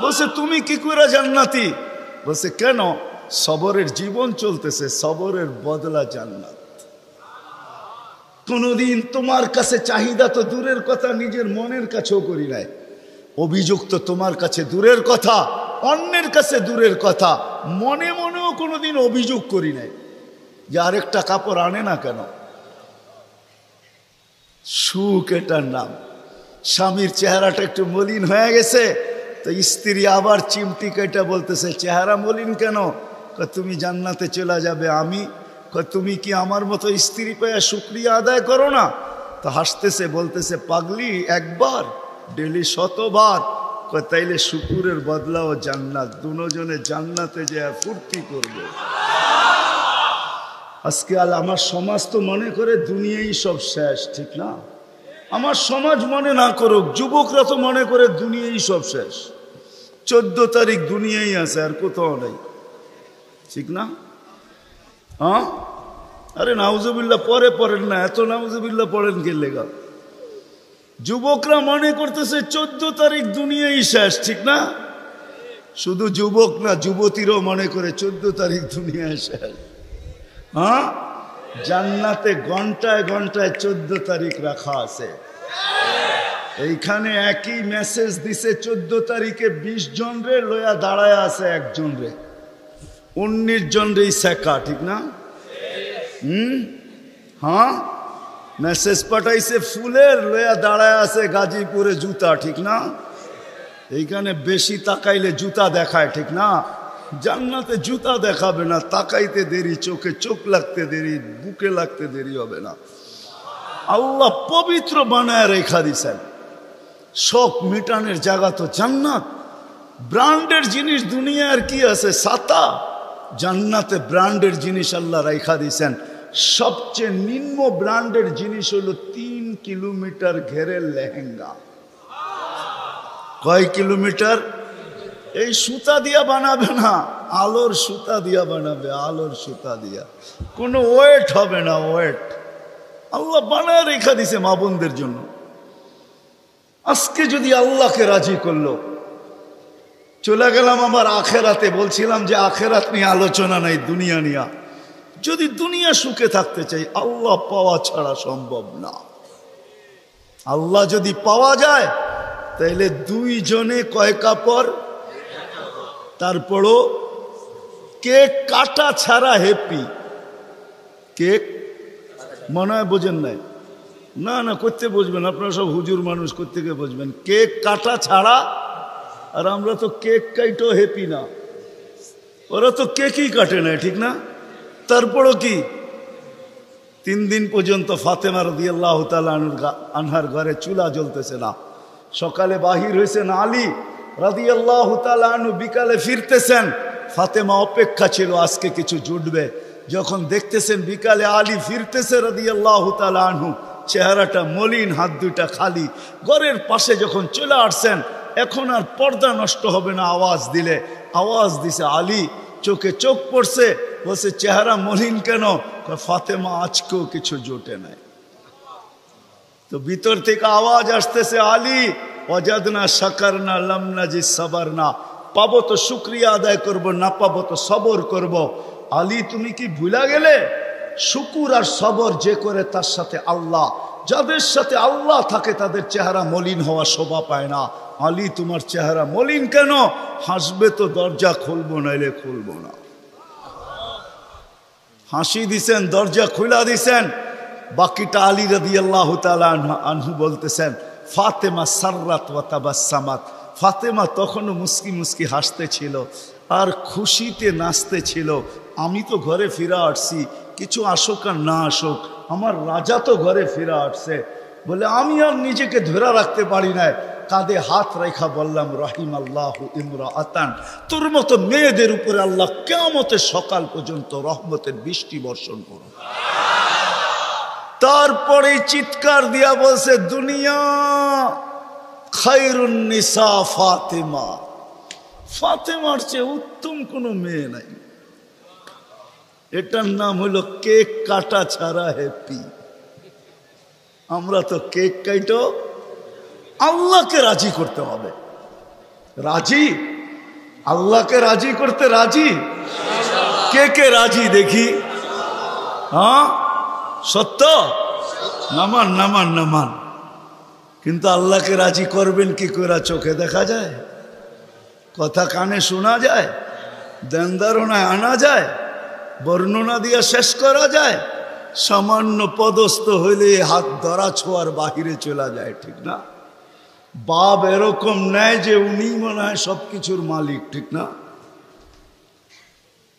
বলছে তুমি কি করে জান্নাতি? বলছে কেন? সবরের জীবন চলতেছে, সবরের বদলা জান্নাত। কোনদিন তোমার কাছে চাহিদা তো দূরের কথা, নিজের মনের কাছেও করি নাই। অভিযোগ তো তোমার কাছে দূরের কথা, অন্যের কাছে দূরের কথা, মনে মনেও কোনোদিন অভিযোগ করি নাই যে আরেকটা কাপড় আনে না কেন। সুখ এটার নাম। স্বামীর চেহারাটা একটু মলিন হয়ে গেছে তো স্ত্রী আবার চিমটি কেটে বলতেছে চেহারা মলিন কেন? তুমি জান্নাতে চলে যাবে। আমি তুমি কি আমার মতো স্ত্রী পেয়ে শুকরিয়া আদায় করো না? তো হাসতেছে, বলতেছে পাগলি, একবার ডেলি 100বার। তাইলে শুকুরের বদলাও জান্নাত। দুজনে জান্নাতে যে ফুর্তি করবে। আজকে আমার সমাজ তো মনে করে দুনিয়াই সব শেষ, ঠিক না? আমার সমাজ মনে না করুক, যুবকরা তো মনে করে দুনিয়াই সব শেষ। 14 তারিখ দুনিয়াই আছে, আর কোথাও নেই, ঠিক না? হ্যাঁ, আরে নাউজুবিল্লাহ পরে পড়েন না, এত নাউজুবিল্লাহ পড়েন কে লেগা? যুবকরা মনে করতেছে 14 তারিখ দুনিয়াই শেষ, ঠিক না? শুধু যুবক না, যুবতীরও মনে করে 14 তারিখ দুনিয়ায় শেষ। হ্যাঁ, জান্নাতে ঘন্টায় ঘন্টায় 14 তারিখ রাখা আছে। এইখানে একই মেসেজ দিছে 14 তারিখে 20 জন রে লয়া দাঁড়ায় আছে, একজন রে 19 জন রে শেখা, ঠিক না? হ্যাঁ, মেসেজ পাঠাইছে ফুলের, লয়া দাঁড়ায় আছে গাজীপুরে জুতা, ঠিক না? এইখানে বেশি তাকাইলে জুতা দেখায়, ঠিক না? জান্নাতে জুতা দেখাবে না, তাকাইতে দেরি, চোখে চোখ লাগতে দেরি, বুকে লাগতে দেরি হবে না। আল্লাহ পবিত্র বানায় রেখা দিছেন। শখ মিটানের জায়গা তো জান্নাত। ব্র্যান্ডের জিনিস দুনিয়ার কি আছে? ছাতা। জান্নাতে ব্র্যান্ডের জিনিস আল্লাহ রেখা দিছেন। সবচেয়ে নিম্ন ব্র্যান্ডের জিনিস হলো 3 কিলোমিটার ঘেরের লেহেঙ্গা। কয় কিলোমিটার? এই সুতা দিয়া বানাবে না, আলোর সুতা দিয়া বানাবে, আলোর সুতা দিয়া। কোনো ওয়েট হবে না, ওয়েট। আল্লাহ বানায় রেখা দিছে মা বোনদের জন্য। আজকে যদি আল্লাহকে রাজি করলো, চলে গেলাম আমার আখেরাতে। বলছিলাম যে আখেরাত নিয়ে আলোচনা নাই, দুনিয়া নিয়ে। যদি দুনিয়া সুখে থাকতে চাই, আল্লাহ পাওয়া ছাড়া সম্ভব না। আল্লাহ যদি পাওয়া যায় তাইলে 2 জনে কয় কাপড়? তারপরও কেক কাটা ছাড়া হ্যাপি। কেক মনে হয় বোঝেন নাই? না না, করতে বুঝবেন, আপনারা সব হুজুর মানুষ, কোত্থেকে বুঝবেন? কেক কাটা ছাড়া। আর আমরা তো কেক কাইটো হ্যাপি না, ওরা তো কেকই কাটে না, ঠিক না? তারপরও কি 3 দিন পর্যন্ত ফাতেমা রাদিয়াল্লাহু তাআলা আনহার ঘরে চুলা জ্বলতেছে না। সকালে বাহির হয়েছেন আলী রাদিয়াল্লাহু তাআলা আনহু, বিকালে ফিরতেছেন। ফাতেমা অপেক্ষা ছিল আজকে কিছু জুটবে। যখন দেখতেছেন বিকালে আলী ফিরতেছে রাদিয়াল্লাহু তাআলা আনহু, চেহারাটা মলিন, হাত দুইটা খালি। ঘরের পাশে যখন চলে আসছেন, এখন আর পর্দা নষ্ট হবে না আওয়াজ দিলে। আওয়াজ দিছে আলী, চোখে চোখ পড়ছে, বলছে চেহারা মলিন কেন? ফাতেমা আজকেও কিছু জোটে নাই। তো ভিতর থেকে আওয়াজ আসতেছে আলী ওয়াজাদনা শাকারনা লাম নাজি সাবারনা। পাবো তো শুকরিয়া আদায় করব, না পাবো তো সবর করব। আলী তুমি কি ভুলা গেলে? শুকুর আর সবর যে করে তার সাথে আল্লাহ। যাদের সাথে আল্লাহ থাকে তাদের চেহারা মলিন হওয়া শোভা পায় না। আলী তোমার চেহারা মলিন কেন? হাসবে তো দরজা খুলবো, নাইলে খুলবো না। হাসি দিছেন, দরজা খুলা দিছেন। বাকিটা আলী রাদিয়াল্লাহু তাআলা আনহু বলতেছেন ফাতেমা সাররাত ওয়া তাবাসসামাত। ফাতেমা তখনও মুস্কি মুস্কি হাসতে ছিল আর খুশিতে নাচতে ছিল। আমি তো ঘরে ফিরে আসছি, কিছু আসুক আর না আসুক, আমার রাজা তো ঘরে ফিরে আসছে। বলে আমি আর নিজেকে ধরে রাখতে পারি না, কাঁধে হাত রেখা বললাম রাহিমাল্লাহু ইমরাআতান। তোর মতো মেয়েদের উপরে আল্লাহ কিয়ামতের সকাল পর্যন্ত রহমতের বৃষ্টি বর্ষণ করুন। তারপরে চিৎকার দিয়া বলছে দুনিয়া খায়রুন নিসা ফাতেমা। ফাতেমার চেয়ে উত্তম কোনো মেয়ে নাই। এটার নাম হলো কেক কাটা ছাড়া হ্যাপি। আমরা তো কেক কাইটো, আল্লাহকে রাজি করতে হবে। রাজি? আল্লাহকে রাজি করতে রাজি? কে কে রাজি দেখি? হ্যাঁ, সত্য? নামান নামান নামান। কিন্তু আল্লাহকে রাজি করবেন কি করে? চোখে দেখা যায়? কথা কানে শোনা যায়? ধ্যান ধারণায় আনা যায়? বর্ণনা দিয়ে শেষ করা যায়? সামান্য পদস্থ হইলে হাত ধরা ছোঁয়ার বাহিরে চলে যায়, ঠিক না? বাপ এরকম নেয় যে উনি মনে হয় সবকিছুর মালিক, ঠিক না?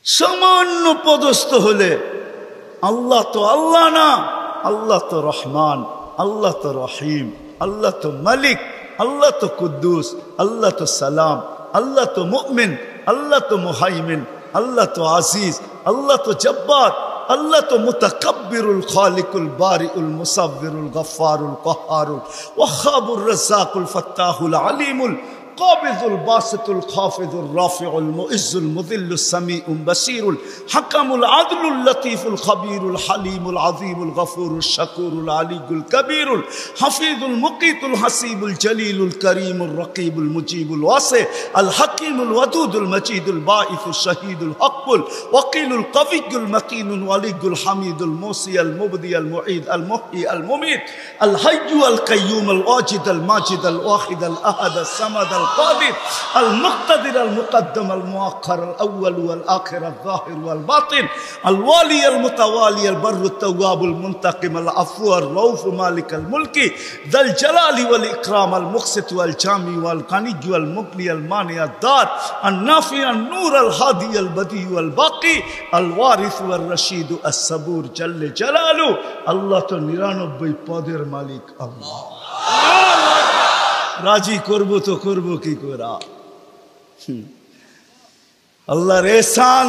সামান্য পদস্থ হলে আল্লাহ তো আল্লাহ না, আল্লাহ তো রহমান, আল্লাহ তো রহিম, আল্লাহ তো মালিক, আল্লাহ তো কুদ্দুস, আল্লাহ তো সালাম, আল্লাহ তো মুমিন, আল্লাহ তো মুহাইমিন, আল্লাহ তো আজিজ, আল্লাহ তো জব্বার, আল্লাহ তো মুতাকাব্বিরুল খালিকুল বারিউল মুসাব্বিরুল গফফারুল কহ্হারুল ওয়াহ্হাবুর রাজ্জাকুল ফাত্তাহুল আলিমুল قابض الباسط الخافض الرافع المؤز المذل السميع البصير الحكم العدل اللطيف الخبير الحليم العظيم الغفور الشكور العلي الكبير الحفيظ المقيت الحسيب الجليل الكريم الرقيب المجيب الواسع الحكيم الودود المجيد الباعث الشهيد الحق الوكيل القوي المتين الولي الحميد الموصي المبدي المعيد المحيي المميت الحي القيوم الواجد الماجد الواحد الأحد الصمد القادر المقتدر المقدم المؤخر الأول والآخر الظاهر والباطن الوالي المتوالي البر التواب المنتقم العفو الرؤوف مالك الملك ذا الجلال والإكرام المقسط والجامع والغني والمغني المانع الدار النافع النور الهادي البديع والباقي الوارث والرشيد الصبور جل جلاله الله تو 99 পদের মালিক আল্লাহ। রাজি করবো তো করবো কি করে? আল্লাহর এহসান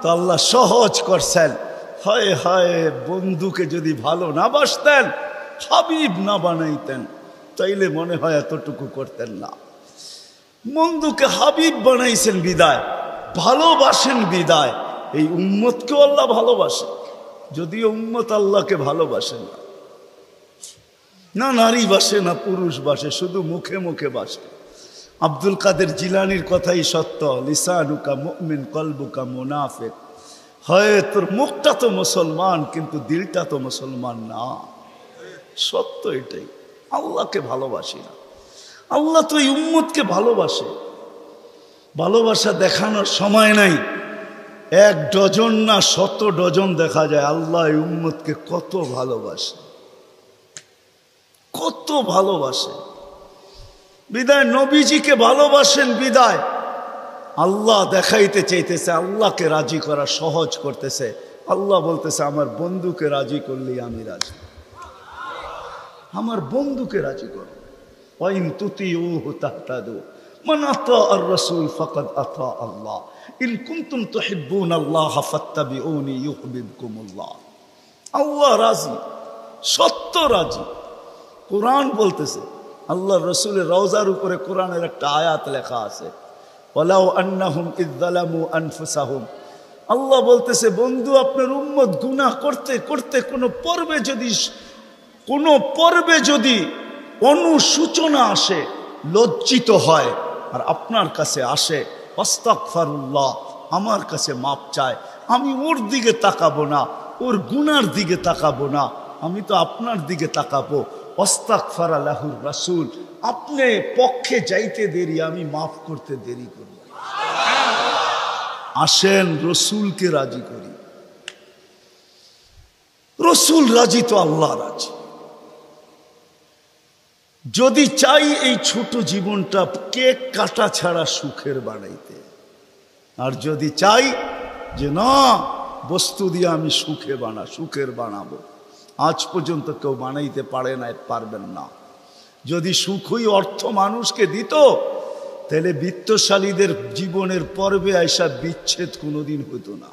তো আল্লাহ সহজ করছেন। হায় হায়, বন্ধুকে যদি ভালো না বাসতেন, হাবিব না বানাইতেন, তাইলে মনে হয় এতটুকু করতেন না। বন্ধুকে হাবিব বানাইছেন বিদায়, ভালোবাসেন বিদায়, এই উম্মতকেও আল্লাহ ভালোবাসেন। যদিও উম্মত আল্লাহকে ভালোবাসেন না, না নারী বাসে না পুরুষ বাসে, শুধু মুখে মুখে বাসে। আব্দুল কাদের জিলানির কথাই সত্য, লিসানুকা মুমিন কলবুকা মুনাফিক। হয় তোর মুখটা তো মুসলমান কিন্তু দিলটা তো মুসলমান না। সত্য এটাই। আল্লাহকে ভালোবাসি না, আল্লাহ তো এই উম্মতকে ভালোবাসে। ভালোবাসা দেখানোর সময় নাই, 1 ডজন না 100 ডজন দেখা যায় আল্লাহ এই উম্মতকে কত ভালোবাসে, কত ভালোবাসে। বিদায় নবীজিকে ভালোবাসেন বিদায় আল্লাহ দেখাইতে চাইতেছে, আল্লাহকে রাজি করা সহজ করতেছে। আল্লাহ বলতেছে আমার বন্ধুকে রাজি করলেই আমি রাজি, আমার বন্ধুকে রাজি করো। ওয়াইন তুতিউহু তাহতাদু মান আতাআর রাসূল ফাকাদ আতা আল্লাহ ইন কুনতুম তুহিব্বুনাল্লাহ ফাত্তাবিউনি ইউহিব্বুকুমুল্লাহ। আল্লাহ রাজি, সত্য রাজি। কোরআন বলতেছে, আল্লাহ রসুলের রওজার উপরে কোরআনের একটা আয়াত লেখা আছে, ওয়ালাউ আন্নাহুম ইয যালামু আনফুসাহুম। আল্লাহ বলতেছে বন্ধু আপনার উম্মত গুনাহ করতে করতে কোনো পর্বে যদি অনুসূচনা আসে, লজ্জিত হয় আর আপনার কাছে আসে, আস্তাগফিরুল্লাহ, আমার কাছে মাপ চায়, আমি ওর দিকে তাকাবো না, ওর গুনার দিকে তাকাবো না, আমি তো আপনার দিকে তাকাবো। আস্তাগফারা লাহুর রাসূল, আপনি পক্ষে যাইতে দেরি, আমি মাফ করতে দেরি করি। আসেন রসুলকে রাজি করি। রসুল রাজি তো আল্লাহ রাজি। যদি চাই এই ছোট জীবনটা কেক কাটা ছাড়া সুখের বানাইতে, আর যদি চাই যে না বস্তু দিয়ে আমি সুখের বানাবো, আজ পর্যন্ত কেউ বানাইতে পারবেন না। যদি সুখই অর্থ মানুষকে দিত, তাহলে বিত্তশালীদের জীবনের পর্বে আইসা বিচ্ছেদ কোনোদিন হতো না।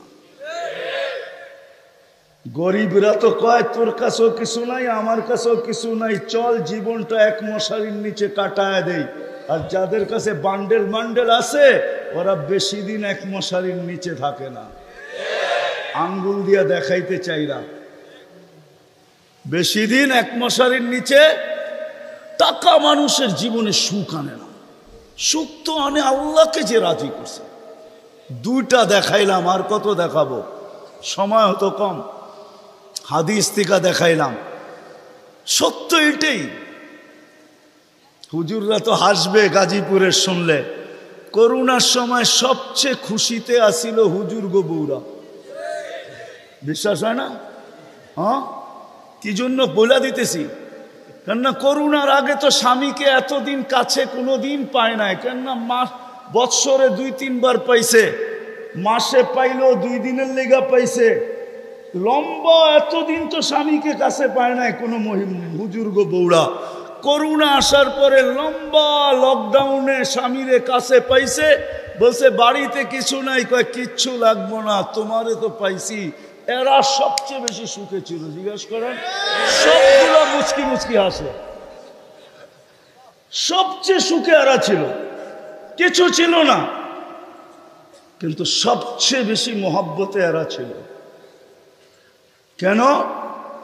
গরিবরা তো কয় তোর কাছেও কিছু নাই, আমার কাছেও কিছু নাই, চল জীবনটা এক মশারির নিচে কাটায় দেই। আর যাদের কাছে বান্ডেল আছে, ওরা বেশি দিন এক মশারির নিচে থাকে না। আঙ্গুল দিয়া দেখাইতে চাইরা, বেশি দিন এক মশারির নিচে টাকা মানুষের জীবনে সুখ আনে না। সুখ তো আল্লাহকে যে রাজি করছে। দুইটা দেখাইলাম, আর কত দেখাবো, সময় হতো কম। হাদিস থেকে দেখাইলাম, সত্য এটাই। হুজুররা তো হাসবে গাজীপুরের শুনলে, করোনার সময় সবচেয়ে খুশিতে আসিল হুজুর গো বউরা। বিশ্বাস হয় না? হ্যাঁ, কি জন্য বলে দিতেছি, কেননা করোনার আগে তো স্বামীকে এতদিন কাছে কোনোদিন পায় নাই, কেননা মাস বৎসরে 2-3 বার পাইছে, মাসে পাইলো 2 দিনের লেগা পাইছে। লম্বা এতদিন তো স্বামীকে কাছে পায় নাই কোনো হুজুর গো বউরা। করোনা আসার পরে লম্বা লকডাউনে স্বামীরে কাছে পাইছে, বলছে বাড়িতে কিছু নাই, কয় কিচ্ছু লাগবো না, তোমারে তো পাইছি। এরা সবচেয়ে বেশি সুখে ছিল, জিজ্ঞাসা করেন। সবগুলো মুচকি মুচকি হাসে, সবচেয়ে সুখে এরা ছিল, কিছু ছিল না, কিন্তু সবচেয়ে বেশি মহব্বতে এরা ছিল। কেন?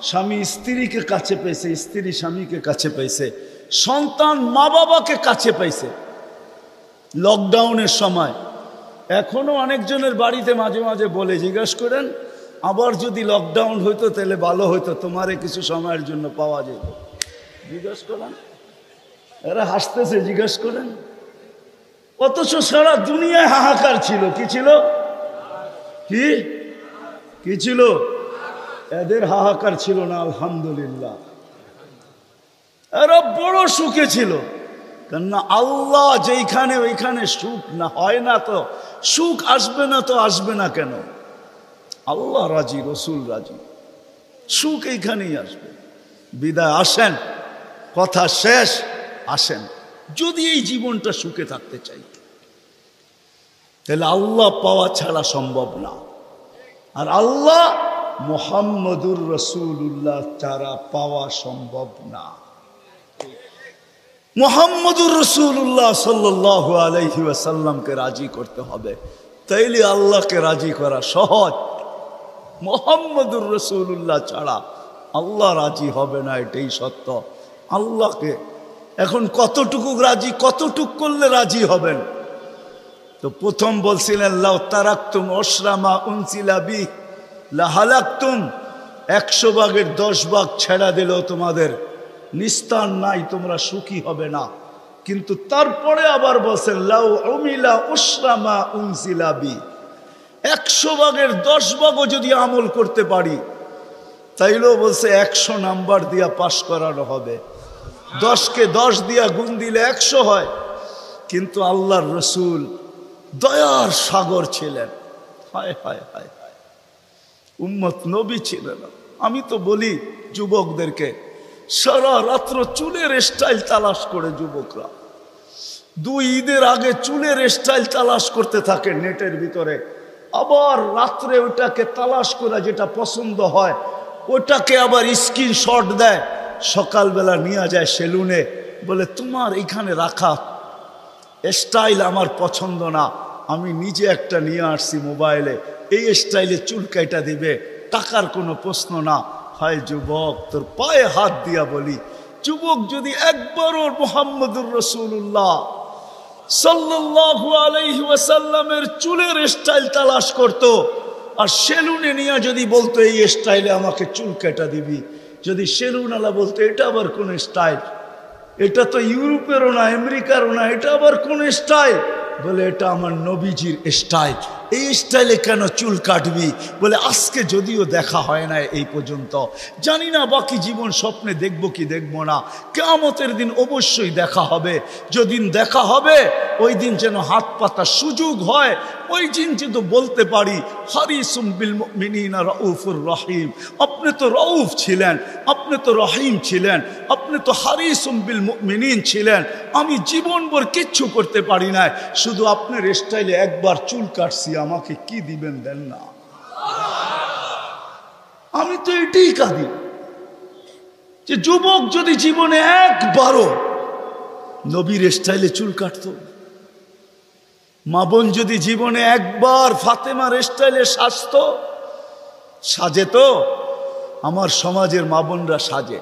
স্বামী স্ত্রীকে কাছে পেয়েছে, স্ত্রী স্বামীকে কাছে পেয়েছে, সন্তান মা বাবাকে কাছে পাইছে লকডাউনের সময়। এখনো অনেকজনের বাড়িতে মাঝে মাঝে বলে, জিজ্ঞাসা করেন আবার যদি লকডাউন হইতো তাহলে ভালো হইতো, তোমারে কিছু সময়ের জন্য পাওয়া যেত। জিজ্ঞাসা করেন, এরা হাসতেছে, জিজ্ঞাসা করেন। অথচ সারা দুনিয়ায় হাহাকার ছিল। কি ছিল? কি ছিল? এদের হাহাকার ছিল না, আলহামদুলিল্লাহ। এরা বড় সুখে ছিল, কেননা আল্লাহ যেইখানে ওইখানে সুখ না হয় না, তো সুখ আসবে না, তো আসবে না কেন? আল্লাহ রাজি, রসুল রাজি, সুখ এইখানেই আসবে। বিদায় আসেন, কথা শেষ, আসেন। যদি এই জীবনটা সুখে থাকতে চাই, তাহলে আল্লাহ পাওয়া ছাড়া সম্ভব না। আর আল্লাহ মুহাম্মদুর রাসূলুল্লাহ ছাড়া পাওয়া সম্ভব না। মুহাম্মদুর রাসূলুল্লাহ সাল্লাল্লাহু আলাইহি ওয়াসাল্লামকে রাজি করতে হবে, তাইলে আল্লাহকে রাজি করা সহজ। মুহাম্মদুর রাসূলুল্লাহ ছাড়া আল্লাহ রাজি হবে না, এটাই সত্য। আল্লাহকে এখন কতটুকু রাজি, কতটুকু করলে রাজি হবেন? তো প্রথম বলছিলেন, লাউ তারাকতুম উশরামা উনসিলা বি লা হালাকতুম, 100 ভাগের 10 ভাগ ছেড়া দিলেও তোমাদের নিস্তার নাই, তোমরা সুখী হবে না। কিন্তু তারপরে আবার বলছেন, লাউ উমিলা উশরামা উনসিলা বি, 100 ভাগের 10 ভাগও যদি আমল করতে পারি, তাইলেও বলছে 100 নাম্বার দিয়া পাশ করানো হবে। 10কে 10 দিয়া গুণ দিলে 100 হয়। কিন্তু আল্লাহর রসুল দয়ার সাগর ছিলেন। হায় হায় হায় হায়, উম্মত নবী ছিলেন। আমি তো বলি যুবকদেরকে, সারা রাত্র চুলের স্টাইল তালাশ করে যুবকরা 2 ঈদের আগে চুলের স্টাইল তালাশ করতে থাকে নেটের ভিতরে, আবার রাত্রে ওটাকে তালাশ করে যেটা পছন্দ হয় ওটাকে আবার স্ক্রিনশট দেয়, সকালবেলা নিয়ে যায় সেলুনে, বলে তোমার এখানে রাখা স্টাইল আমার পছন্দ না, আমি নিজে একটা নিয়ে আসছি মোবাইলে, এই স্টাইলে চুল কাইটা দিবে, টাকার কোনো প্রশ্ন না। হায় যুবক, তোর পায়ে হাত দিয়া বলি, যুবক যদি একবারও মুহাম্মদুর রাসূলুল্লাহ সাল্লাল্লাহু আলাইহি ওয়াসাল্লামের চুলের স্টাইল তালাশ করত, আর সেলুনে নিয়ে যদি বলতো এই স্টাইলে আমাকে চুল কাটা দিবি, যদি সেলুনওয়ালা বলতো এটা আবার কোন স্টাইল, এটা তো ইউরোপেরও না আমেরিকারও না, এটা আবার কোন স্টাইল, বলে এটা আমার নবীজির স্টাইল, এই স্টাইলে কেন চুল কাটবি? বলে আজকে যদিও দেখা হয় না এই পর্যন্ত, জানি না বাকি জীবন স্বপ্নে দেখব কি দেখব না, কিয়ামতের দিন অবশ্যই দেখা হবে। যেদিন দেখা হবে ওই দিন যেন হাত পাতার সুযোগ হয়, ওই দিন যেহেতু বলতে পারি হারিসুম বিল মুমিনিনা রাউফুর রহিম, আপনি তো রউফ ছিলেন, আপনি তো রহিম ছিলেন, আপনি তো হারিসুম বিল মুমিনিন ছিলেন, আমি জীবনভর কিচ্ছু করতে পারি না, শুধু আপনার স্টাইলে একবার চুল কাটছি, আমাকে কি দিবেন দেন না। আমি তো এটাই কাঁদি যে যুবক যদি জীবনে একবারও নবীর স্টাইলে চুল কাটতো, মা বোন যদি জীবনে একবার ফাতেমার স্টাইলে সাজতো, সাজে তো আমার সমাজের মা বোনরা সাজে,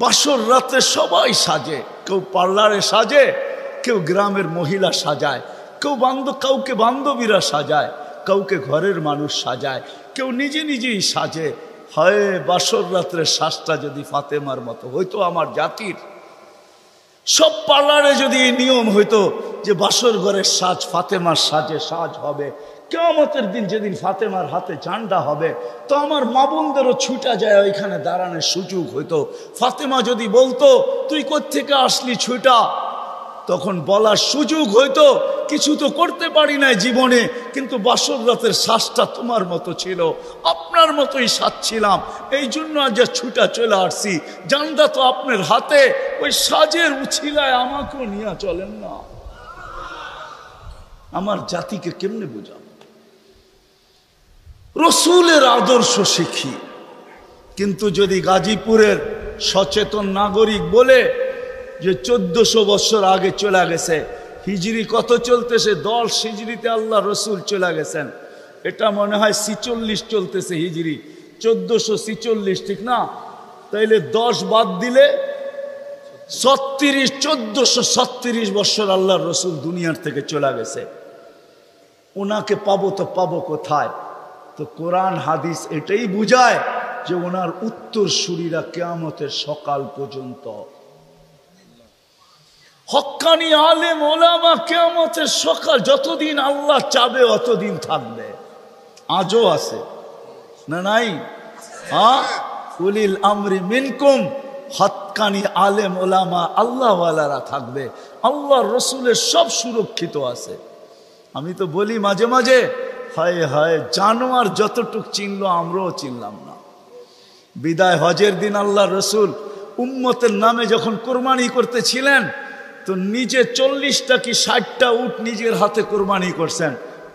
বাসর রাতে সবাই সাজে, কেউ পার্লারে সাজে, কেউ গ্রামের মহিলা সাজায়, কাউকে বান্ধবীরা সাজায়, কাউকে ঘরের মানুষ সাজায়, কেউ নিজে নিজেই সাজে। হয় বাসর রাত্রের শ্বাসটা যদি ফাতেমার মতো হয়তো, আমার জাতির সব পার্লারে যদি এই নিয়ম হইতো যে বাসর ঘরের সাজ ফাতেমার সাজে সাজ হবে, কিয়ামতের দিন যেদিন ফাতেমার হাতে ঝান্ডা হবে, তো আমার মা বোনদেরও ছুটা যায় ওইখানে দাঁড়ানোর সুযোগ হইতো। ফাতেমা যদি বলতো তুই কোত্থেকে আসলি ছুটা, তখন বলার সুযোগ হইতো কিছু তো করতে পারি না জীবনে, কিন্তু বাসর রাতের শ্বাসটা তোমার মতো ছিল, আপনার মতোই সাজছিলাম, এই জন্য আজ ছুটা চলে আসছি, জানটা তো আপনার হাতে, ওই সাজের উছিলায় আমাকেও নিয়ে চলেন না। আমার জাতিকে কেমনে বোঝাবো? রসুলের আদর্শ শিখি, কিন্তু যদি গাজীপুরের সচেতন নাগরিক বলে যে 1400 বছর আগে চলে গেছে, হিজরি কত চলতেছে? 10 হিজরিতে আল্লাহ রসুল চলে গেছেন, এটা মনে হয় 46 চলতেছে হিজরি, 1446, ঠিক না? তাইলে 10 বাদ দিলে 1436 বছর আল্লাহ রসুল দুনিয়ার থেকে চলে গেছে। ওনাকে পাবো তো পাবো কোথায়? তো কোরআন হাদিস এটাই বুঝায় যে ওনার উত্তরসূরিরা কিয়ামতের সকাল পর্যন্ত, হক্কানি আলেম ওলামা কিয়ামতের সকাল যতদিন আল্লাহ চাবে অতদিন থাকবে। আজও আছে না নাই? উলিল আমরি মিনকুম, হক্কানি আলেম ওলামা আল্লাহওয়ালারা থাকবে, আল্লাহর রসুলের সব সুরক্ষিত আছে। আমি তো বলি মাঝে মাঝে, হায় হায় জানোয়ার যতটুক চিনলো আমরাও চিনলাম না। বিদায় হজের দিন আল্লাহ রসুল উম্মতের নামে যখন কোরবানি করতেছিলেন, তো নিজে 40টা কি 60টা উট নিজের হাতে কোরবানি করছেন,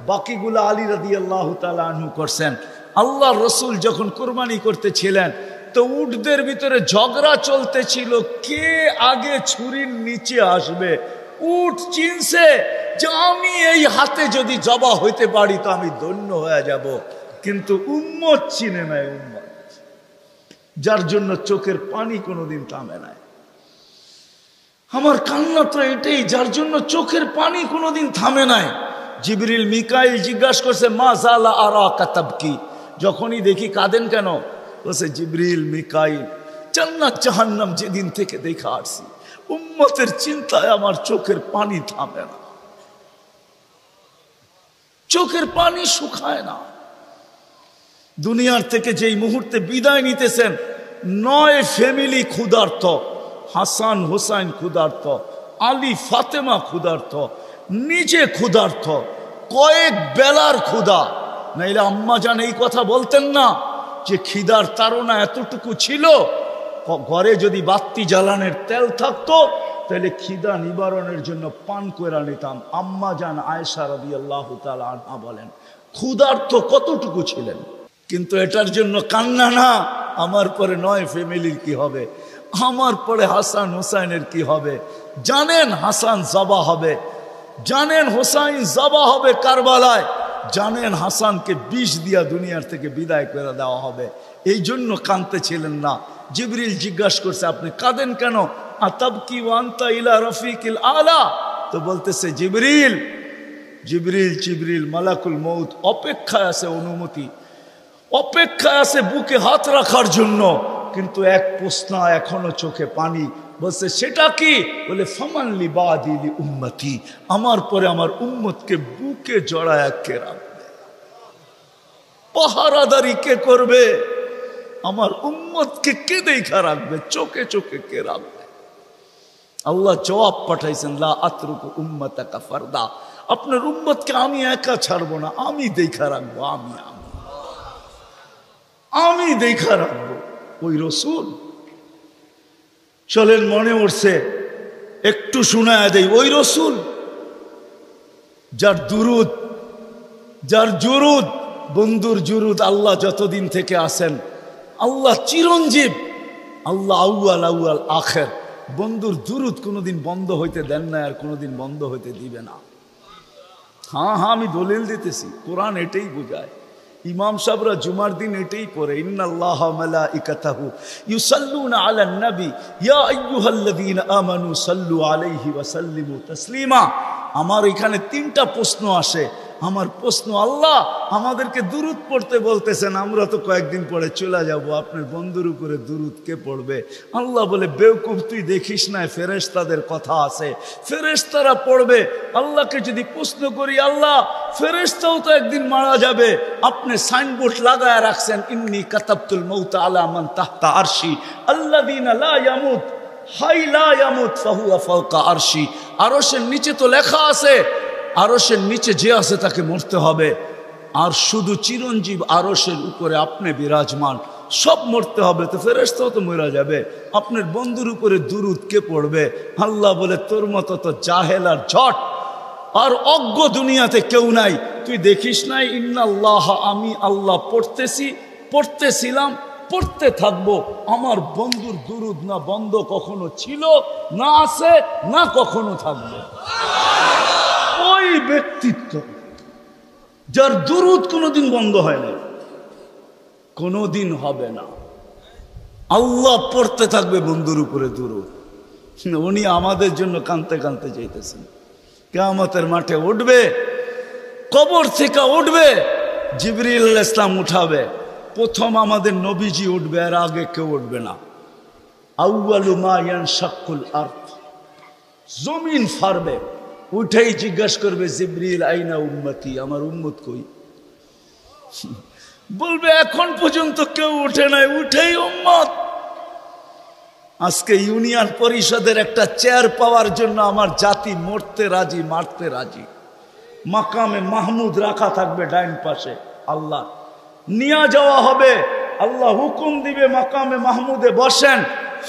বাকিগুলো আলী রাদিয়াল্লাহু তাআলা আনহু করছেন। আল্লাহ রসুল যখন কোরবানি করতেছিলেন, তো উটদের ভিতরে ঝগড়া চলতেছিল কে আগে ছুরির নিচে আসবে। উট চিনছে যে আমি এই হাতে যদি জবা হইতে পারি তো আমি ধন্য হয়ে যাব, কিন্তু উম্মত চিনে নাই, উম্মত যার জন্য চোখের পানি কোনোদিন থামে নাই। আমার কান্না তো এটাই, যার জন্য চোখের পানি কোনোদিন থামে নাই। জিবরিল মিকাইল জিজ্ঞাসা করছে মা জালা আরাকা তাবকি, যখনই দেখি কাঁদেন কেন? বলছে জিবরিল মিকাইল জান্নাত জাহান্নাম যেদিন থেকে দেখা আসছি, উম্মতের চিন্তায় আমার চোখের পানি থামে না, চোখের পানি শুকায় না। দুনিয়ার থেকে যেই মুহূর্তে বিদায় নিতেছেন, 9 ফ্যামিলি ক্ষুধার্ত, হাসান হোসাইন ক্ষুধার্ত, আলী ফাতেমা ক্ষুধার্ত, নিজে ক্ষুধার্ত, কয়েক বেলার ক্ষুধা। নাইলে আম্মা জান এই কথা বলতেন না যে খিদার তাড়না এতটুকু ছিল, ঘরে যদি বাতি জ্বালানোর তেল থাকতো তাহলে খিদা নিবারণের জন্য পান করে নিতাম। আম্মা জান আয়েশা রাদিয়াল্লাহু তাআলা আনহা বলেন ক্ষুধার্ত কতটুকু ছিলেন। কিন্তু এটার জন্য কান্না না, আমার পরে 9 ফ্যামিলির কি হবে, আমার পরে হাসান হোসাইনের কি হবে। জানেন হাসান জবা হবে, জানেন হোসাইন জবা হবে কারবালায়, জানেন হাসানকে বিষ দিয়া দুনিয়ার থেকে বিদায় করে দেওয়া হবে, এই জন্য কাঁদতেছিলেন না। জিবরিল জিজ্ঞাসা করছে আপনি কাঁদেন কেন? আতাবকি ওয়া আনতা ইলা রফিকিল আলা, তো বলতেছে জিবরিল জিবরিল মালাকুল মউত অপেক্ষায় আছে, অনুমতি অপেক্ষায় আছে বুকে হাত রাখার জন্য, কিন্তু এক প্রশ্ন এখনো চোখে পানি। বলছে সেটা কি? বলে ফামান লি বাদি লি উম্মতি, আমার পরে আমার উম্মতকে বুকে জড়ায় কে রাখবে, পাহারাদারি কে করবে, আমার উম্মতকে কে দেখা রাখবে, চোখে চোখে কে রাখবে। আল্লাহ জবাব পাঠাইছেন লা আতরুকু উম্মতাকা ফারদা, আপনার উম্মতকে আমি একা ছাড়বো না, আমি দেখা রাখবো, আমি দেখা রাখবো। ওই রসুল চলেন, মনে উঠছে একটু শোনায় দেই, ওই রসুল যার দুরুদ, যার জুরুদ, বন্ধুর জুরুদ আল্লাহ যতদিন থেকে আসেন, আল্লাহ চিরঞ্জীব, আল্লাহ আউয়াল আউয়াল আখের, বন্ধুর দুরুদ কোনোদিন বন্ধ হইতে দেন না, আর কোনোদিন বন্ধ হইতে দিবে না। হ্যাঁ আমি দলিল দিতেছি, কোরআন এটাই বোঝায়। ইমাম সাহেবরা জুমার দিন এটাই পড়ে, ইন্নাল্লাহা মালাইকাতাহু ইউসাল্লুনা আলান নবী ইয়া আইয়ুহাল্লাযীনা আমানু সাল্লু আলাইহি ওয়া সাল্লিমু তাসলিমা। আমার এখানে 3টা প্রশ্ন আসে। আমার প্রশ্ন, আল্লাহ আমাদেরকে দুরূদ পড়তে বলতেছেন, আমরা তো কয়েকদিন পরে চলে যাব, আপনার বন্ধুর উপরে দুরূদ কে পড়বে? আল্লাহ বলে, বেওকুফ, তুই দেখিস না ফেরেশতাদের কথা আছে, ফেরেশতারা পড়বে। আল্লাহকে যদি প্রশ্ন করি, আল্লাহ ফেরেশতাও তো একদিন মারা যাবে, আপনি সাইনবোর্ড লাগায় রাখছেন, ইন্নী কাতাবতুল মাউতা আলা মান তাহতা আরশি আল্লাযীনা লা ইয়ামুত হাই লা ইয়ামুত ফাহুয়া ফাওকা আরশি। আরশের নিচে তো লেখা আছে, আরশের নিচে যে আছে তাকে মরতে হবে, আর শুধু চিরঞ্জীব আরশের উপরে আপনি বিরাজমান, সব মরতে হবে, তো ফেরেশতাও তো মরা যাবে, আপনার বন্ধুর উপরে দুরূদ কে পড়বে? আল্লাহ বলে, তোর মতো তো জাহেল আর ঝট আর অজ্ঞ দুনিয়াতে কেউ নাই, তুই দেখিস নাই ইন্নাল্লাহ, আমি আল্লাহ পড়তেছিলাম, পড়তে থাকবো। আমার বন্ধুর দুরূদ না বন্ধ কখনো ছিল, না আছে, না কখনো থাকবে। ওই ব্যক্তিত্ব যার দুরূদ কোনোদিন বন্ধ হয় না, কোনোদিন হবে না। আল্লাহ পড়তে থাকবে বন্ধুর উপরে দুরূদ। উনি আমাদের জন্য কাঁদতে কাঁদতে চাইতেছেন। কিয়ামতের মাঠে উঠবে, কবর থেকে উঠবে, জিবরিল আলাইহিস সালাম উঠাবে, প্রথম আমাদের নবীজি উঠবে, আর আগে কেউ উঠবে না। আউয়ালু মা ইয়ানশাক্কুল আরদ, জমিন ফারবে, উঠেই জিজ্ঞাসা করবে, জিবরিল আইনা উম্মতি, আমার উম্মত কই? বলবে, এখন পর্যন্ত কেউ উঠে নাই, উঠেই উম্মত। আজকে ইউনিয়ন পরিষদের একটা চেয়ার পাওয়ার জন্য আমার জাতি মরতে রাজি, মারতে রাজি। মাকামে মাহমুদ রাখা থাকবে ডাইন পাশে, আল্লাহ নিয়ে যাওয়া হবে, আল্লাহ হুকুম দিবে মাকামে মাহমুদে বসেন,